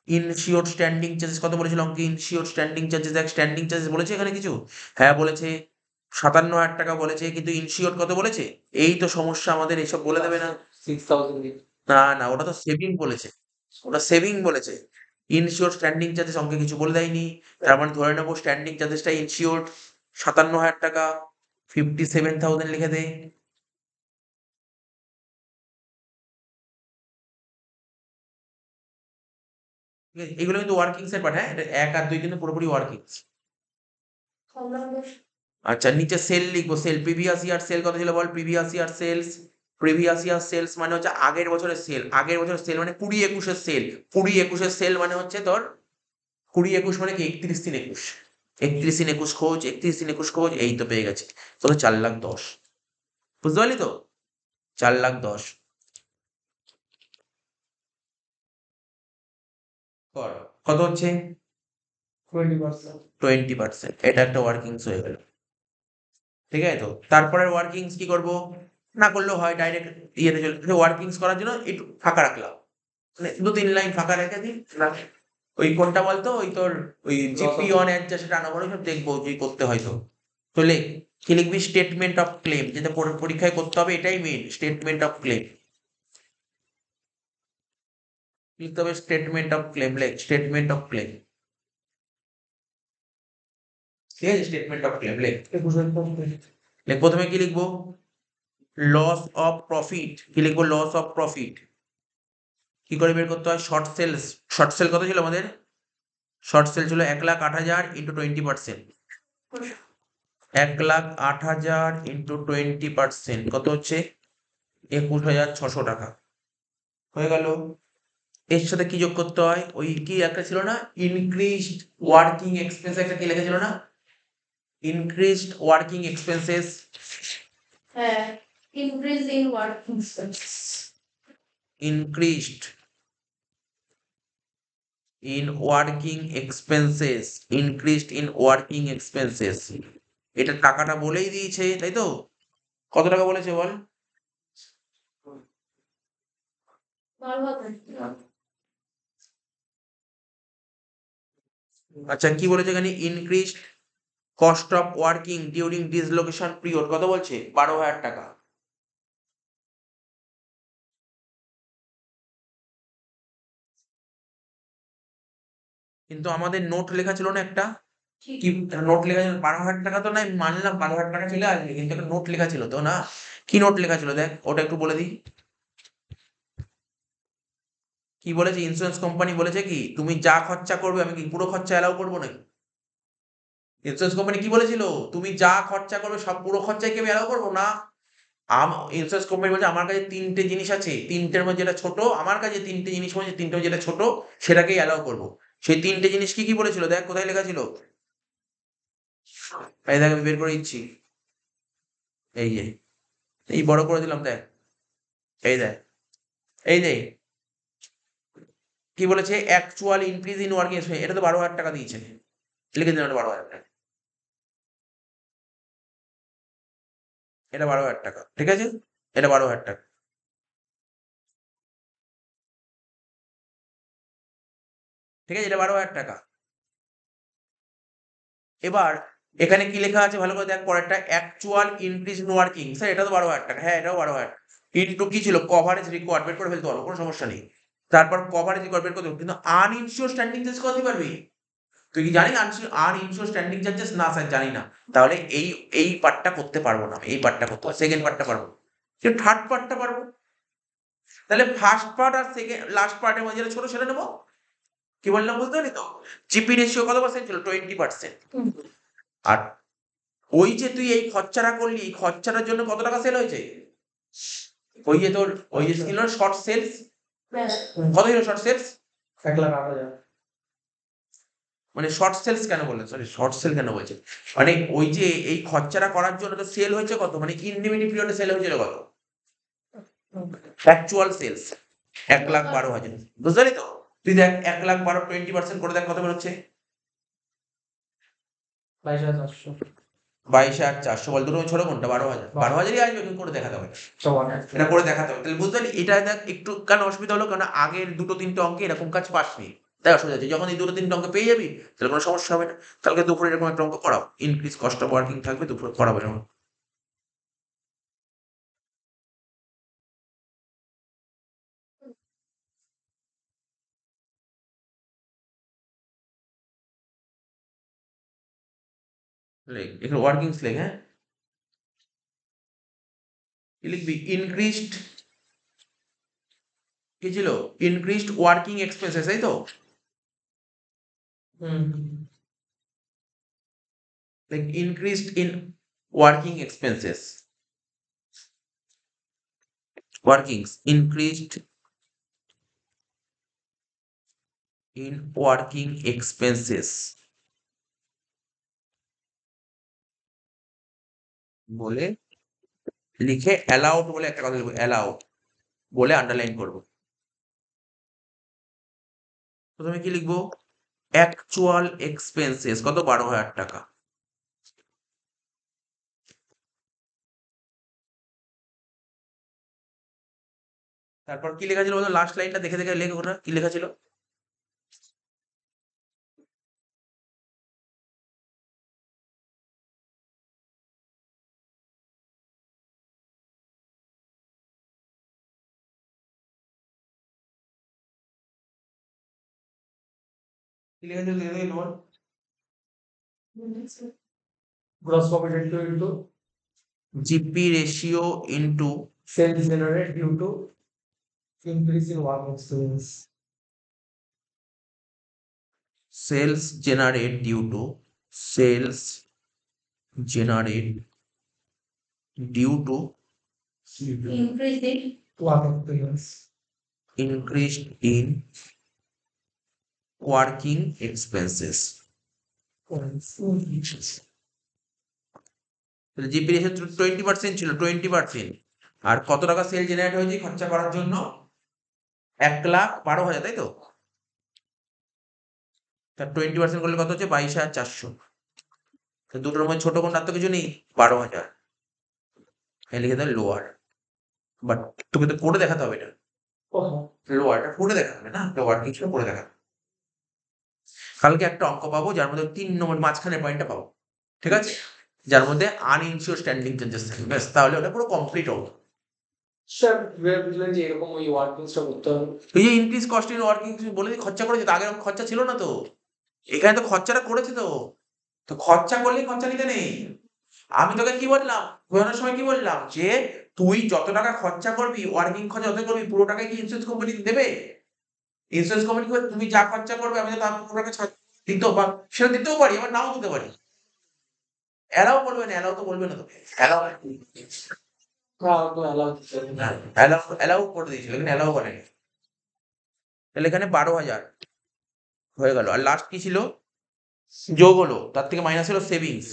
ইনশিওর স্ট্যান্ডিং চার্জেস কত বলেছিল অঙ্কে? ইনশিওর স্ট্যান্ডিং চার্জেস, দেখ স্ট্যান্ডিং চার্জেস বলেছে এখানে কিছু? হ্যাঁ বলেছে, 57,000 টাকা বলেছে, কিন্তু ইনশিওর কত বলেছে? এই তো সমস্যা আমাদের, এইসব বলে দেবে না। 6,000। না না, ওটা তো সেভিং বলেছে, ওটা সেভিং বলেছে। ইনশিওর স্ট্যান্ডিং চার্জেস অঙ্কে কিছু বলে দেয়নি, তার মানে ধরে নেবো স্ট্যান্ডিং চার্জেসটা ইনশিওর 57,000 টাকা, 57,000 লিখে দে। ঠিক আছে, এগুলো কিন্তু ওয়ার্কিং এর পার্ট, হ্যাঁ এটা 1 আর 2 কিন্তু পুরোপুরি ওয়ার্কিং। আচ্ছা নিচে সেল লিখবো, সেল প্রিভিয়াস ইয়ার সেল কত ছিল বল? Previous year sales, previous year sales মানে হচ্ছে আগের বছরের সেল, আগের বছরের সেল মানে 20-21-এর সেল, 20-21-এর সেল মানে হচ্ছে তোর 20-21 মানে কি? 31-3-21, 31-3-21 খোঁজ, 31-3-21 খোঁজ, এই তো পেয়ে গেছে কত? 4,10,000। বুঝতে পারলি তো? 4,10,000 কর, কত হচ্ছে? 20%। 20%। এটা একটা ওয়ার্কিংস হয়ে গেল, ঠিক আছে তো? তারপরে ওয়ার্কিংস কি করব? না করলেও হয়, ডাইরেক্ট ইয়েতে চলে ওয়ার্কিংস করার জন্য একটু ফাঁকা রাখলাম, মানে 2-3 লাইন ফাঁকা রেখে দিই। ওই কোনটা বলতো, ওই তোর ওই জিপি অন এর যা সেটা আনা বড় সব দেখবো যে করতে হয় তো। তো কি লিখবি? স্টেটমেন্ট অফ ক্লেম, যেটা পরীক্ষায় করতে হবে, এটাই মেন, স্টেটমেন্ট অফ ক্লেম লিখতে হবে। স্টেটমেন্ট অফ ক্লেম, লেখ স্টেটমেন্ট অফ ক্লেম, ঠিক আছে? স্টেটমেন্ট অফ ক্লেম লেখ। 21%। লেখ, প্রথমে কি লিখবো? Loss of profit. কি লিখবো? Loss of profit. কি করে বের করতে হয়? Short sales. শর্ট সেল কত ছিল আমাদের? শর্ট সেল ছিল 1,08,000 ইন্টু 20%। 1,08,000 ইন্টু 20% কত হচ্ছে? 21,600 টাকা হয়ে গেল। এর সাথে কি যোগ করতে হয়? ওই কি একটা ছিল না, ইনক্রিজড ওয়ার্কিং এক্সপেন্স, একটা কি লেখা ছিল না? Increased working expenses. হ্যাঁ, increase in working expenses. Increased in working expenses, increased in working expenses. এটা টাকাটা বলেই দিয়েছে, তাই তো? কত টাকা বলেছে বল? 12,000 আচ্ছা, কি বলেছে এখানে? Increase cost of working during dislocation period, কত বলছে? 12,000 টাকা। কিন্তু আমাদের নোট লেখা ছিল না একটা, কি নোট লেখা ছিল? 12,000 টাকা তো নাই, মানলাম 12,000 টাকা চলে আসবে, কিন্তু একটা নোট লেখা ছিল তো না? কি নোট লেখা ছিল দেখ, ওটা একটু বলে দিই। কি বলেছে ইন্স্যুরেন্স কোম্পানি? বলেছে কি তুমি যা খরচা করবে আমি কি পুরো খরচা অ্যালাউ করবো নাকি? ইন্স্যুরেন্স কোম্পানি কি বলেছিল? তুমি যা খরচা করবে সব পুরো খরচাই কি আমি অ্যালাউ করবো না? ইন্স্যুরেন্স কোম্পানি বলছে আমার কাছে 3টে জিনিস আছে, 3টের মধ্যে যেটা ছোট, আমার কাছে 3টে জিনিস বলছে, 3টে যেটা ছোট সেটাকেই অ্যালাউ করবো। সেই 3টে জিনিস কি কি বলেছিল দেখ, কোথায় লেখা ছিল? এই দেখ, আমি বের করে দিচ্ছি, এই যে, এই বড় করে দিলাম দেখ, এই দেখ, এই যে কি বলেছে? Actual increase in working expense, এটা তো 12,000 টাকা দিয়েছে, লিখে দিলাম 12,000 টাকা, এটা 12,000 টাকা, ঠিক আছে? এটা 12,000 টাকা, ঠিক আছে? এটা 12,000 টাকা। এবার এখানে কি লেখা আছে ভালো করে দেখ, পরেরটা actual increase in working, sir এটা তো 12,000 টাকা, হ্যাঁ এটাও 12,000। ইনটু কি ছিল? কভারেজ রিকোয়ার্ড, বের করে ফেলতে পারবো, কোনো সমস্যা নেই। তারপর কভারেজ রিকোয়ার্ড বের করতে হবে, কিন্তু আনইনসিওর স্ট্যান্ডিং চার্জ কত দিতে পারবি? তুই কি জানিস আনইনসিওর স্ট্যান্ডিং চার্জেস? না স্যার জানি না। তাহলে এই পার্টটা করতে পারবো না, এই পার্টটা করতে পারবো, সেকেন্ড পার্টটা পারবো, কিন্তু থার্ড পার্টটা পারবো। তাহলে ফার্স্ট পার্ট আর সেকেন্ড লাস্ট পার্টের মধ্যে যেটা ছোট সেটা নেবো। কি বললাম বুঝতে পারলি তো? জিপি রেশিও কত পার্সেন্ট ছিল? 20%। আর ওই যে তুই এই খরচাটা করলি, এই খরচাটার জন্য কত টাকা সেল হয়েছে? ওই যে তোর ওই যে ছিল শর্ট সেলস, কত ছিল শর্ট সেলস? 1,08,000। মানে শর্ট সেলস কেন বললেন, সরি শর্ট সেল কেন বলছে? মানে ওই যে এই খরচাটা করার জন্য তো সেল হয়েছে কত, মানে ইনডিমিনি পিরিয়ডে সেল হয়েছিল কত? অ্যাকচুয়াল সেলস 1,12,000, বুঝতে পারলি তো? তুই দেখ 1,12,000 20% করে দেখ কত বেরোচ্ছে? 22,400। 22,400 বল, দুটো ছোট কোনটা? 12,000, 12,000ই আসবে, কিন্তু করে দেখাতে হবে, এটা করে দেখাতে হবে। তাহলে বুঝতে পারলি? এটা দেখ একটু কেন অসুবিধা হলো, কারণ আগের 2-3টে অঙ্কে এরকম কাজ পাসনি, তাই অসুবিধা হচ্ছে। যখন এই 2-3টে অঙ্ক পেয়ে যাবি তাহলে কোনো সমস্যা হবে না। কালকে দুপুরে এরকম একটা অঙ্ক করাও, ইনক্রিজ কস্ট অফ ওয়ার্কিং থাকবে, দুপুরে করাবো এরকম। এখানে ওয়ার্কিংস লেখ, হ্যাঁ কি লিখবি? ইনক্রিজড, কি ছিল? ইনক্রিজড ওয়ার্কিং এক্সপেন্সেস, তাই তো? Like increased in working expenses, workings increased in working expenses বলে লিখে অ্যালাউড বলে একটা কথা লিখবো, অ্যালাউড বলে আন্ডারলাইন করবো। প্রথমে কি লিখবো? অ্যাকচুয়াল এক্সপেন্সেস কত? 12,000 টাকা। তারপর কি লেখা ছিল বলতো? লাস্ট লাইনটা দেখে দেখে লেখো, ওটা কি লেখা ছিল? কি লেখা ছিল দেখে দেখে বল। Gross profit into GP ratio into sales generated due to increase in work expense. Sales generate due to sales generate due to Increase in Work expense. increased in working expenses। তাহলে জিপি রেশিও 20% ছিল, 20%। আর কত টাকা sell generate হয়েছে খরচা করার জন্য? 1,12,000, তাই তো? তার 20% করলে কত হচ্ছে? 22,400। দুটোর মধ্যে ছোট কোনটা? তো কিছু নেই, 12,000। লিখে দেয় লোয়ার। বাট তোকে তো করে দেখাতে হবে এটা। লোয়ারটা করে দেখাতে হবে না, লোয়ার কিছু করে দেখাতে হবে। কালকে একটা অঙ্ক পাবো যার মধ্যে 3 নম্বর মাঝখানে পয়েন্টটা পাবো, ঠিক আছে? যার মধ্যে আনইনসিওর স্ট্যান্ডিং চার্জেস থাকবে, ব্যাস, তাহলে ওটা পুরো কমপ্লিট হবে। স্যার বুঝলেন যে এরকম ওই ওয়ার্কিংসটা করতে হবে। এই যে ইনক্রিজ কস্ট ইন ওয়ার্কিং বলে খরচা করেছে, তো আগে খরচা ছিল না তো, এখানে তো খরচাটা করেছে তো। তো খরচা করলেই খরচা নিতে নেই। আমি তোকে কি বললাম বোঝানোর সময়? কি বললাম? যে তুই যত টাকা খরচা করবি, ওয়ার্কিং খরচা যত করবি, পুরো টাকা কি ইন্স্যুরেন্স কোম্পানি দেবে? ইন্স্যুরেন্স কোম্পানি তুমি যা খরচা করবে আমি তার পুরো টাকা ছাড় দিতেও পার, সেটা দিতেও পারি, আবার নাও দিতে পারি। অ্যালাও বলবে না, অ্যালাও তো বলবে না তোকে, অ্যালাও অ্যালাউ করে দিয়েছিল, এখানে অ্যালাউ বলেনি। তাহলে এখানে 12,000 হয়ে গেল। আর লাস্ট কি ছিল? যোগ হলো, তার থেকে মাইনাস হলো সেভিংস।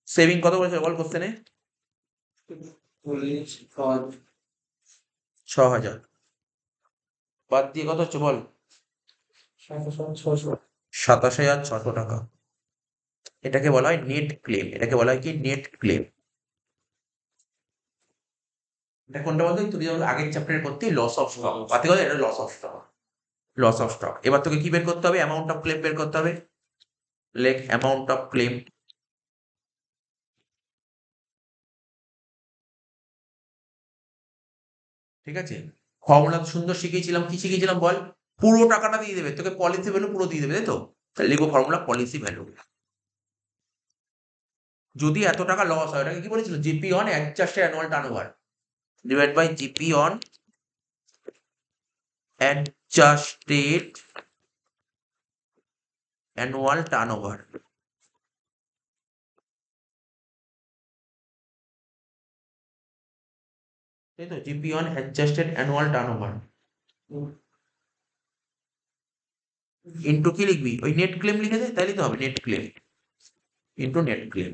সেভিং কত বলেছিল বল কোশ্চেনে? 6,000 বাদ দিয়ে কত হচ্ছে বল? 27,600 টাকা। এটাকে বলা হয় নেট ক্লেম। এটাকে বলা হয় কি? Net claim. এটা কোনটা বলতো? তুই যখন আগের চ্যাপ্টারে করতে লস অফ স্টক, পাতি কথা, এটা loss of stock. Loss of stock. এবার তোকে কি বের করতে হবে? অ্যামাউন্ট অফ ক্লেম বের করতে হবে। লেখ অ্যামাউন্ট অফ ক্লেম। ঠিক আছে? ফর্মুলা সুন্দর শিখিয়েছিলাম। কি শিখিয়েছিলাম বল? পুরো টাকাটা দিয়ে দেবে তোকে, পলিসি ভ্যালু পুরো দিয়ে দেবে, তাই তো? তাহলে লিখবো ফর্মুলা পলিসি ভ্যালু। যদি এত টাকা লস হয়, ওটাকে কি বলেছিল? GP on adjusted annual turnover divide by GP on adjusted annual turnover. তাই তো? GP on adjusted annual turnover into কি লিখবি? ওই নেট ক্লেম লিখে দে, তাইলে তো হবে। Net claim into net claim.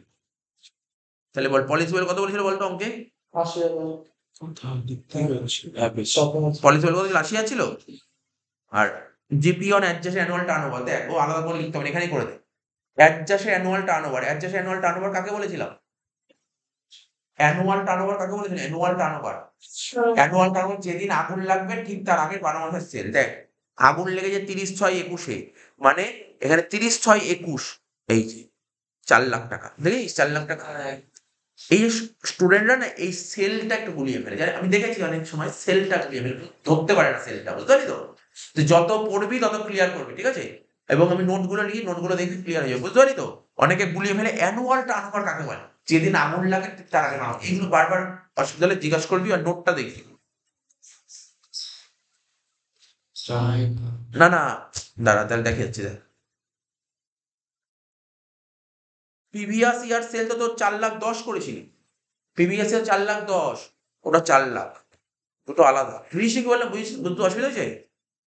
তাহলে বল পলিসি ভ্যালু কত বলেছিল বলতো অঙ্কে? 80,000। পলিসি ভ্যালু কত ছিল? 80,000 ছিল। আর GP on adjusted annual turnover, দেখ ও আলাদা করে লিখতে হবে, এখানেই করে দে। Adjusted annual turnover, adjusted annual turnover কাকে বলেছিলাম? অ্যানুয়াল টার্নওভার কাকে বলেছিলাম? Annual turnover. অ্যানুয়াল টার্নওভার যেদিন আগুন লাগবে ঠিক তার আগে 12 মাসের সেল। দেখ আগুন লেগেছে 30/6/21, মানে এখানে 30/6/21, এই যে 4 লাখ টাকা। দেখিস 4 লাখ টাকা। এই যে স্টুডেন্টরা না এই সেলটা একটু গুলিয়ে ফেলে, জানে আমি দেখেছি অনেক সময় সেলটা গুলিয়ে ফেলে, ধরতে পারে না সেলটা, বুঝতে পারলি তো? তো যত পড়বি তত ক্লিয়ার করবি, ঠিক আছে? এবং আমি নোটগুলো নিয়ে নোটগুলো দেখবি ক্লিয়ার হয়ে যাবে, বুঝতে পারলি তো? অনেকে গুলিয়ে ফেলে অ্যানুয়াল টার্নওভার কাকে বলে, যেদিন আগুন লাগে ঠিক তার আগে নাও। এইগুলো বারবার অসুবিধা হলে জিজ্ঞাসা করবি আর নোটটা দেখবি। না না, দাঁড়া তাহলে দেখে যাচ্ছে। দেখ প্রিভিয়াস ইয়ার সেল তো তোর 4,10,000 করেছিলি। প্রিভিয়াস ইয়ার 4,10,000, ওটা 4 লাখ, দুটো আলাদা। ঋষি কি বললাম? বুঝিস? বুঝতে অসুবিধা হয়েছে?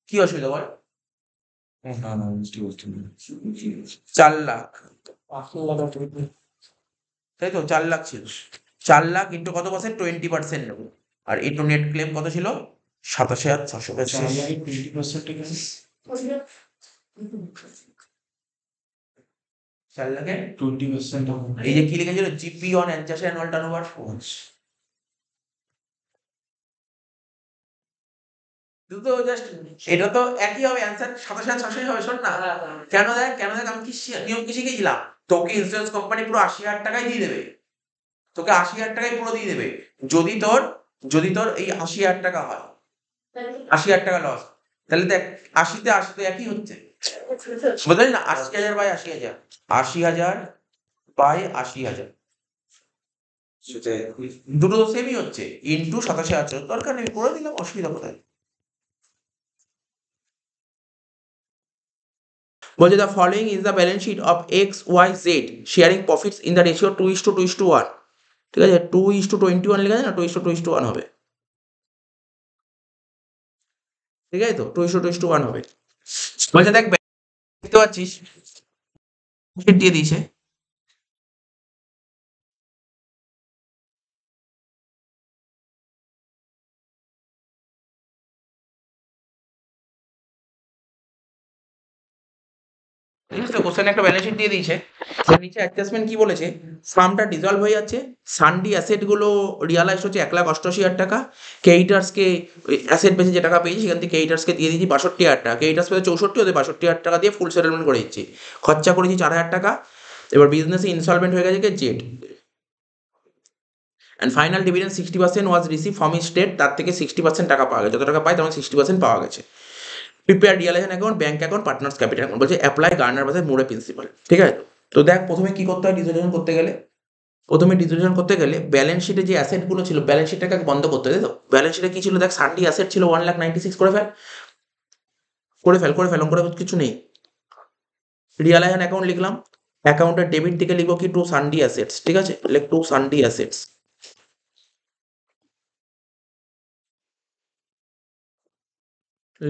কি অসুবিধা বল? 4 লাখ, তাই তো? 4 লাখ ছিল। 4 লাখ ইন্টু কত পার্সেন্ট, 20% নেবো। আর ইন্টু নেট ক্লেম কত ছিল, 27,685। 4 লাখে 20% এই যে কি লিখেছিল, জিপি অন অ্যানচার্স অ্যানুয়াল টার্নওভার। দুটো জাস্ট, এটা তো একই হবে, অ্যান্সার 27,600 হবে। শোন না, কেন দেখ আমি কি নিয়ম কি শিখেছিলাম, তোকে ইন্স্যুরেন্স কোম্পানি পুরো 80,000 টাকাই দিয়ে দেবে, তোকে 80,000 টাকাই পুরো দিয়ে দেবে। যদি তোর এই 80,000 টাকা হয়, 80,000 টাকা লস, তাহলে দেখ 80 তে 80 তো একই হচ্ছে, বুঝলি না? 80,000 বাই 80,000, 80,000 বাই 80,000, দুটো তো সেমই হচ্ছে, ইন্টু 87,000। দরকার নেই, করে দিলাম, অসুবিধা কোথায়? বলছে the following is the balance sheet of X Y Z sharing profits in the ratio 2:2:1। ঠিক আছে, 2:21 লেখা যায় না, 2:2:1 হবে। ঠিক আছে তো, 2:2:1 হবে। বলছে দেখ, দেখতে পাচ্ছিস দিয়ে দিয়েছে, কোশ্চেনে একটা ব্যালেন্স শিট দিয়ে দিয়েছে। তার নিচে অ্যাডজাস্টমেন্ট কি বলেছে, ফার্মটা ডিজলভ হয়ে যাচ্ছে, সানডি অ্যাসেট গুলো রিয়ালাইজ হচ্ছে 1,88,000 টাকা। ক্রেডিটার্সকে অ্যাসেট বেঁচে যে টাকা পেয়েছি সেখান থেকে ক্রেডিটার্সকে দিয়ে দিয়েছি 62,000 টাকা। ক্রেডিটার্স পেতে 64, ওদের 62,000 টাকা দিয়ে ফুল সেটেলমেন্ট করে দিচ্ছি। খরচা করেছি 4,000 টাকা। এবার বিজনেসে ইনসলভেন্ট হয়ে গেছে কে, Z. And final dividend 60% was receive from his state, তার থেকে 60% টাকা পাওয়া গেছে, যত টাকা পায় তখন 60% পাওয়া গেছে। Prepare realisation account, bank account, partners capital account. বলছে অ্যাপ্লাই গার্নার বাসে মোড়ে প্রিন্সিপাল। ঠিক আছে, তো দেখ প্রথমে কি করতে হয়, ডিসোলিউশন করতে গেলে, ব্যালেন্স শিটে যে অ্যাসেট গুলো ছিল, ব্যালেন্স শিটটাকে বন্ধ করতে হয়, তাই তো? ব্যালেন্স শিটে কি ছিল দেখ, সানডি অ্যাসেট ছিল 1,96,000, করে ফেল করে কিছু নেই। রিয়ালাইজেশন অ্যাকাউন্ট লিখলাম, অ্যাকাউন্টের ডেবিট থেকে লিখবো কি, টু সানডি অ্যাসেটস। ঠিক আছে, লেখ টু সানডি অ্যাসেটস।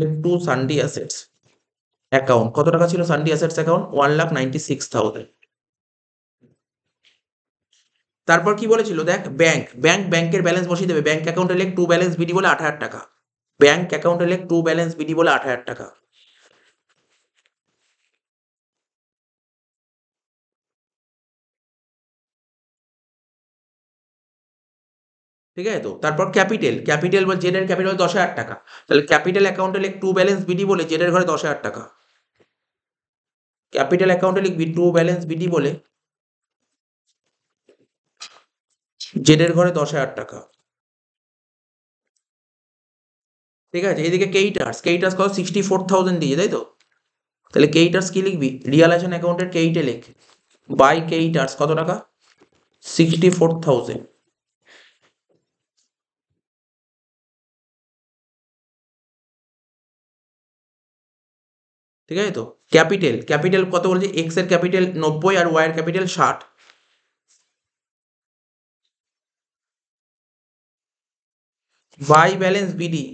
লেখ টু সানডি অ্যাসেটস অ্যাকাউন্ট। কত টাকা ছিল সানডি অ্যাসেটস অ্যাকাউন্ট, 1,96,000। তারপর কি বলেছিল দেখ, ব্যাংকের ব্যালেন্স বসিয়ে দেবে। ব্যাংক অ্যাকাউন্টে লেখ টু ব্যালেন্স বিডি বলে 8,000 টাকা। ব্যাংক অ্যাকাউন্টে লেখ টু ব্যালেন্স বিডি বলে 8,000 টাকা। ঠিক আছে তো, তারপর ক্যাপিটাল বা জেড এর ক্যাপিটাল 10,000 টাকা। তাহলে ক্যাপিটাল অ্যাকাউন্টে লেখ টু ব্যালেন্স বিডি বলে জেড এর ঘরে 10,000 টাকা। ক্যাপিটাল অ্যাকাউন্টে লিখবি টু ব্যালেন্স বিডি বলে জেড এর ঘরে 10,000 টাকা। ঠিক আছে, এইদিকে কেইটার্স কত, 64,000 দিয়েছে, তাই তো? তাহলে কেইটার্স কি লিখবি, রিয়ালাইজেশন অ্যাকাউন্টের কেইটে লেখ, বাই কেইটার্স কত টাকা, 64,000। ঠিক আছে তো, ক্যাপিটাল কত বলছে, এক্স এর ক্যাপিটাল 90 আর ওয়াই এর capital 60। By balance BD,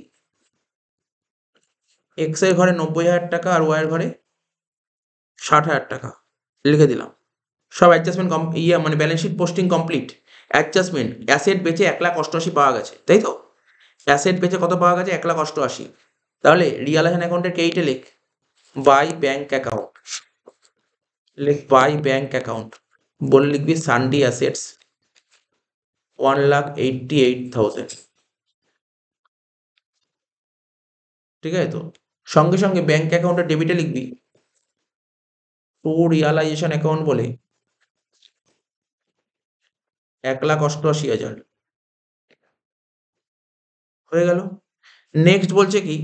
X এর ঘরে 90,000 টাকা আর ওয়াই এর ঘরে 60,000 টাকা, লিখে দিলাম। সব অ্যাডজাস্টমেন্ট মানে balance sheet posting complete. Adjustment, asset বেচে 1,88,000 পাওয়া গেছে, তাই তো? অ্যাসেট বেচে কত পাওয়া গেছে, 1,88,000। তাহলে রিয়ালাইজেশন অ্যাকাউন্টের কেইটে লেখ, বাই ব্যাংক অ্যাকাউন্ট, লেখ বাই ব্যাংক অ্যাকাউন্ট বলে লিখবি সানডি অ্যাসেটস 1,88,000। ঠিক আছে তো, সঙ্গে সঙ্গে ব্যাংক অ্যাকাউন্টের ডেবিটে লিখবি টু রিয়ালাইজেশন অ্যাকাউন্ট বলে 1,88,000 হয়ে গেল। নেক্সট বলছে কি,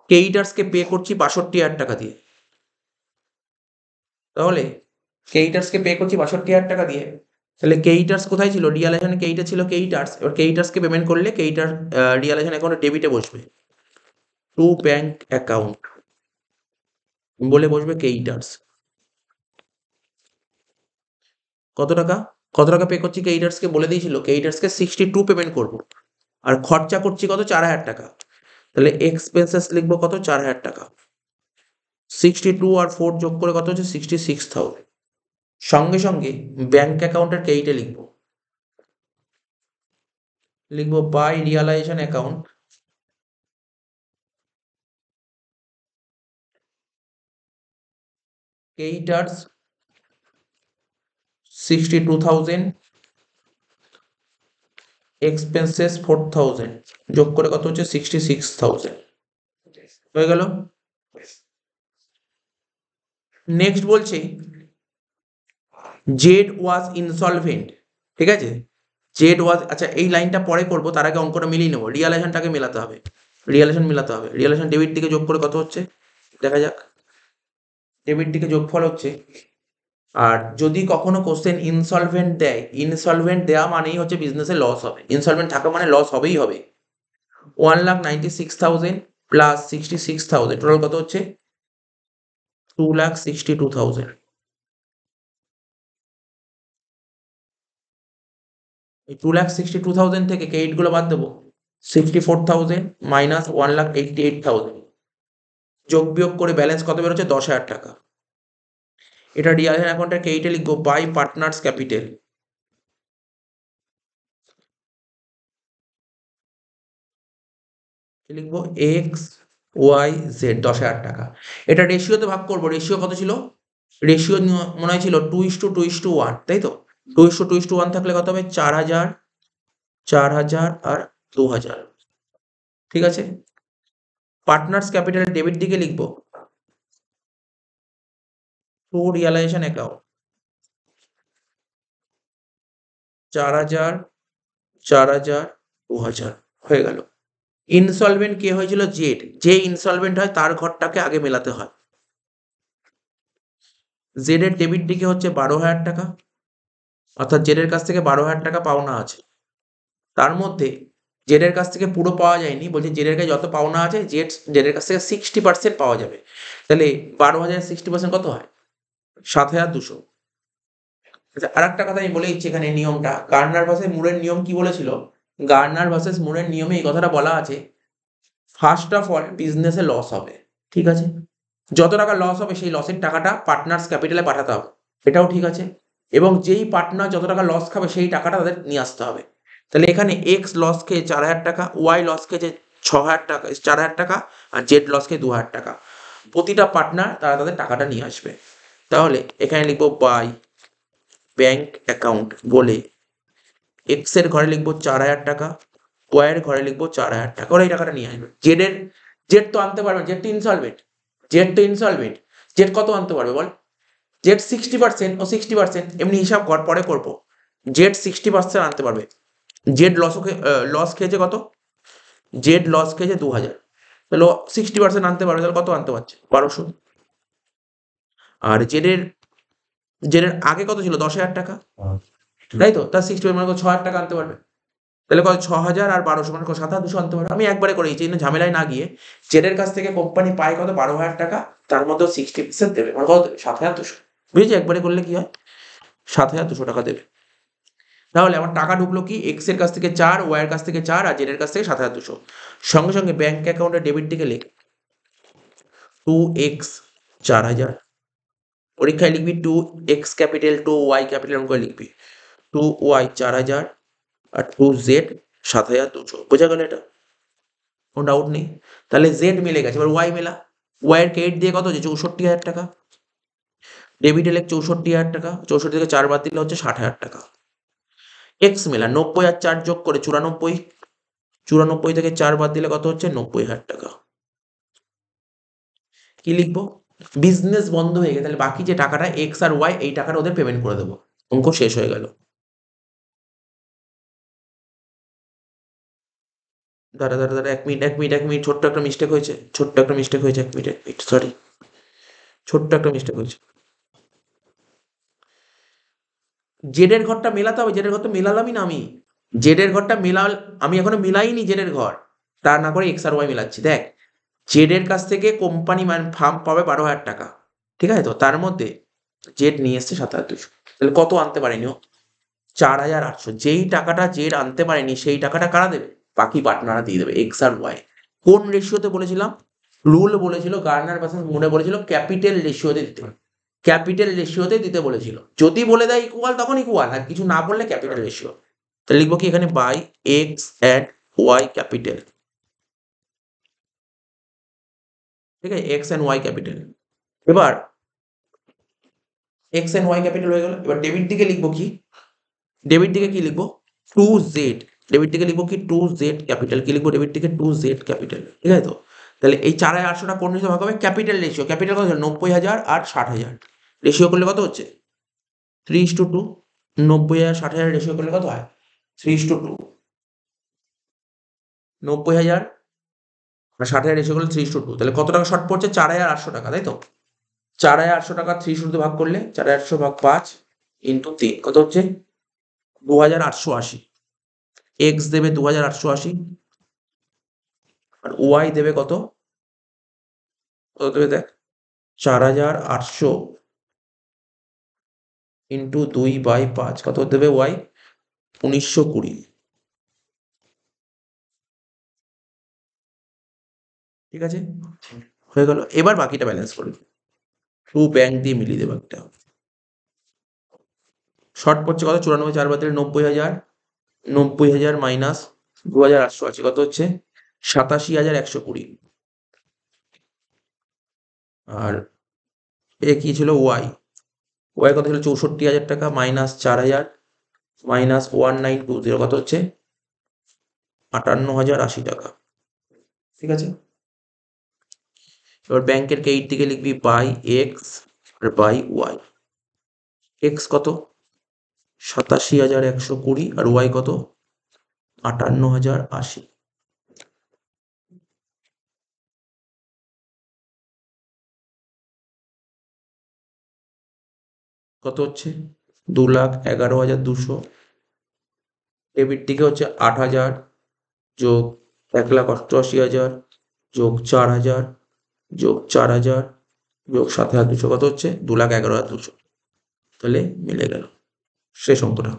ক্রেডিটার্সকে পে করছি 62,000 টাকা দিয়ে। তাহলে ক্রেডিটার্সকে পে করছি 62,000 টাকা দিয়ে, তাহলে ক্রেডিটার্স কোথায় ছিল, রিয়ালাইজেশনে ক্রেডিটার ছিল ক্রেডিটার্স। এবার ক্রেডিটার্সকে পেমেন্ট করলে ক্রেডিটার রিয়ালাইজেশন অ্যাকাউন্টে ডেবিটে বসবে, টু ব্যাংক অ্যাকাউন্ট বলে বসবে ক্রেডিটার্স। কত টাকা, পে করছি ক্রেডিটার্সকে বলে দিয়েছিল, ক্রেডিটার্সকে 62 পেমেন্ট করবো, আর খরচা করছি কত, 4,000 টাকা। তাহলে এক্সপেন্সেস লিখবো কত, 4,000 টাকা। 62 আর 4 যোগ করে কত হচ্ছে, 66,000। সঙ্গে সঙ্গে ব্যাংক অ্যাকাউন্টের ক্রেডিটে লিখবো লিখবো বাই রিয়ালাইজেশন অ্যাকাউন্ট কেইটার্স 62,000 এক্সপেন্সেস 4,000 যোগ করে কত হচ্ছে 66,000 হয়ে গেল। নেক্সট বলছে জেড ওয়াজ ইনসলভেন্ট, ঠিক আছে, জেড ওয়াজ, আচ্ছা এই লাইনটা পরে করবো, তার আগে অঙ্কটা মিলিয়ে নেবো, রিয়ালাইজেশনটাকে মেলাতে হবে, রিয়ালাইজেশন ডেবিট দিকে যোগ করে কত হচ্ছে দেখা যাক, ডেবিট দিকে যোগফল হচ্ছে। আর যদি কখনো কোশ্চেন ইনসলভেন্ট দেয়, ইনসলভেন্ট দেওয়া মানেই হচ্ছে বিজনেসে লস হবে, ইনসলভেন্ট থাকা মানে লস হবেই হবে। 1,96,000 প্লাস 66,000 টোটাল কত হচ্ছে 2,62,000। এই 2,62,000 থেকে কে গুলো বাদ দেবো, 64,000 মাইনাস 1,88,000 যোগ বিয়োগ করে ব্যালেন্স কত বেরোচ্ছে 10,000 টাকা। এটা রিয়ালাইজেশন অ্যাকাউন্টের কেইটে লিখবো বাই পার্টনার্স ক্যাপিটাল, লিখবো এক্স ওয়াই জেড 10,000 টাকা। এটা রেশিওতে ভাগ করবো, রেশিও কত ছিল, রেশিও মনে হয় ছিল 2:1, তাই তো, 2:1 থাকলে কত হবে 4,000, 4,000 আর 2,000, ঠিক আছে। পার্টনার্স ক্যাপিটালের ডেবিট দিকে লিখবো টু রিয়ালাইজেশন অ্যাকাউন্ট 4,000, 4,000, 2,000 হয়ে গেল। ইনসলভেন্ট কে হয়েছিল জেড, যে ইনসলভেন্ট হয় তার ঘরটাকে আগে মেলাতে হয়। জেড এর ডেবিট দিকে হচ্ছে 12,000 টাকা, অর্থাৎ জেড এর কাছ থেকে 12,000 টাকা পাওনা আছে, তার মধ্যে জেড এর কাছ থেকে পুরো পাওয়া যায়নি, বলছে জেড এর কাছে যত পাওনা আছে জেড এর কাছ থেকে 60% পাওয়া যাবে, তাহলে 12,000 60% কত হয় 7,200। আচ্ছা আর একটা কথা আমি বলে দিচ্ছি, এখানে নিয়মটা গার্নার ভার্সেস মুরের নিয়ম কি বলেছিল, গার্নার ভার্সেস মুরের নিয়মে এই কথাটা বলা আছে, ফার্স্ট অফ অল বিজনেসে লস হবে, ঠিক আছে, যত টাকা লস হবে সেই লসের টাকাটা পার্টনার্স ক্যাপিটালে পাঠাতে হবে, এটাও ঠিক আছে, এবং যেই পার্টনার যত টাকা লস খাবে সেই টাকাটা তাদের নিয়ে আসতে হবে। তাহলে এখানে এক্স লস খেয়ে 4,000 টাকা, ওয়াই লস খেয়েছে 6,000 টাকা, 4,000 টাকা, আর জেড লস খেয়ে 2,000 টাকা, প্রতিটা পার্টনার তারা তাদের টাকাটা নিয়ে আসবে। তাহলে এখানে লিখবো বাই ব্যাংক অ্যাকাউন্ট বলে এক্স এর ঘরে লিখবো 4,000 টাকা, ওয়াই এর ঘরে লিখবো 4,000 টাকা, ওরা এই টাকাটা নিয়ে আসবে। জেড তো আনতে পারবে, জেড তো ইনসলভেন্ট, জেড কত আনতে পারবে বল, জেড 60% ও 60%, এমনি হিসাব কর পরে করবো, জেড 60% আনতে পারবে, জেড লস খেয়েছে কত, জেড লস খেয়েছে 2,000, তাহলে 60% আনতে পারবে, তাহলে কত আনতে পারছে 1,200। আর জেডের আগে কত ছিল 10,000 টাকা, তাই তো, তার 60 মানে 6,000 টাকা আনতে পারবে, তাহলে কত 6,000 আর 1,200 মানে 7,200 আনতে পারবে। আমি একবারে করে দিচ্ছি, ঝামেলায় না গিয়ে, জেডের কাছ থেকে কোম্পানি পায় কত 12,000 টাকা, তার মধ্যে 60% দেবে, মানে কত দেবে 7,200, বুঝেছি, একবারে করলে কি হয় 7,200 টাকা দেবে। তাহলে আমার টাকা ঢুকলো কি, এক্স এর কাছ থেকে 4, ওয়াই এর কাছ থেকে 4, আর জেড এর কাছ থেকে 7,200। সঙ্গে সঙ্গে ব্যাংক অ্যাকাউন্টের ডেবিট দিকে লিখ 2x 4,000, পরীক্ষায় লিখবি 2x ক্যাপিটাল 2y ক্যাপিটাল করে লিখবি, 2y 4,000 আর 2z 7,200, বোঝা গেল, এটা কোনো ডাউট নেই। তাহলে জেড মিলে গেছে, এবার ওয়াই মেলা, ওয়াই এর ক্রেডিট দিয়ে কত হচ্ছে 64,000 টাকা, ডেবিট এলে 64,000 টাকা, 64 থেকে 4 বাদ দিলে হচ্ছে 60,000 টাকা। এক্স মেলা 90 আর 4 যোগ করে 94, 94 থেকে 4 বাদ দিলে কত হচ্ছে 90,000 টাকা। কি লিখবো, বিজনেস বন্ধ হয়ে গেছে, তাহলে বাকি যে টাকাটা এক্স আর ওয়াই এই টাকাটা ওদের পেমেন্ট করে দেবো, অঙ্ক শেষ হয়ে গেল। দাঁড়া দাঁড়া দাঁড়া, এক মিনিট, ছোট্ট একটা মিস্টেক হয়েছে, এক মিনিট, সরি, ছোট্ট একটা মিস্টেক হয়েছে। জেডের ঘরটা মেলাতে হবে, জেডের ঘর তো মেলালামই না আমি, জেডের ঘরটা আমি এখনো মিলাইনি জেডের ঘর, তা না করে এক্স আর ওয়াই মিলাচ্ছি। দেখ, জেডের কাছ থেকে কোম্পানি ফার্ম পাবে 12,000 টাকা, ঠিক আছে, তো তার মধ্যে জেড নিয়ে এসছে 7,200, তাহলে কত আনতে পারেনি ও 4,800, যেই টাকাটা জেড আনতে পারেনি সেই টাকাটা কারা দেবে, বাকি পার্টনাররা দিয়ে দেবে, এক্স আর ওয়াই। কোন রেশিওতে বলেছিলাম, রুল বলেছিল গার্নার ভার্সেস মুরে বলেছিল ক্যাপিটাল রেশিওতে দিতে, ক্যাপিটাল রেশিওতে দিতে বলেছিল, যদি বলে দেয় ইকুয়াল তখন ইকুয়াল, আর কিছু না বললে ক্যাপিটাল রেশিও। তাহলে লিখবো কি এখানে by X at Y capital, ঠিক আছে, এক্স অ্যান্ড ওয়াই ক্যাপিটাল। এবার এক্স অ্যান্ড ওয়াই ক্যাপিটাল হয়ে গেল। এবার ডেবিট দিকে লিখবো কি, ডেবিট দিকে কি লিখবো, টু জেড, ডেবিট দিকে লিখবো কি টু জেড ক্যাপিটাল, কি লিখবো ডেবিট দিকে টু জেড ক্যাপিটাল, ঠিক আছে তো। তাহলে এই 4800টা কোন হিসেবে ভাগ হবে, ক্যাপিটাল রেশিও, ক্যাপিটাল কত হচ্ছে 90,000 আর 60,000, রেশিও করলে কত হচ্ছে 3:2, 90,000 60,000 রেশিও করলে কত হয় 3:2, 90,000 আর 60,000 রেশিও করলে 3:2, তাহলে কত টাকা শর্ট পড়ছে 4,800 টাকা, তাই তো। 4,800 টাকা 3:2 ভাগ করলে 4,800 ভাগ 5 ইন্টু 3 কত হচ্ছে 2,880, এক্স দেবে 2,880 আর ওয়াই দেবে কত, কত দেবে দেখ 4,800 ইন্টু 2/5 কত দেবে ওয়াই 1,920, ঠিক আছে হয়ে গেল। এবার বাকিটা ব্যালেন্স করে টু ব্যাংক দিয়ে মিলিয়ে দেবে একটা, শর্ট পড়ছে কত 94, 4 বাতিল 90,000, 90,000 মাইনাস 2,880 কত হচ্ছে 87,120, আর এ কি ছিল ওয়াই, ওয়াই কত ছিল 64,000 টাকা মাইনাস 4,000 মাইনাস 1920 কত হচ্ছে 58,080 টাকা, ঠিক আছে। এবার ব্যাংকের ক্রেডিট দিকে লিখবি বাই এক্স আর বাই ওয়াই, এক্স কত 87,120 আর ওয়াই কত 58,080, কত হচ্ছে 2,11,200, ডেবিট দিকে হচ্ছে 8,000 যোগ 1,88,000 যোগ 4,000 যোগ 4,000 যোগ 7,200 কত হচ্ছে 2,11,200, তাহলে মিলে গেল শেষ অঙ্কটা।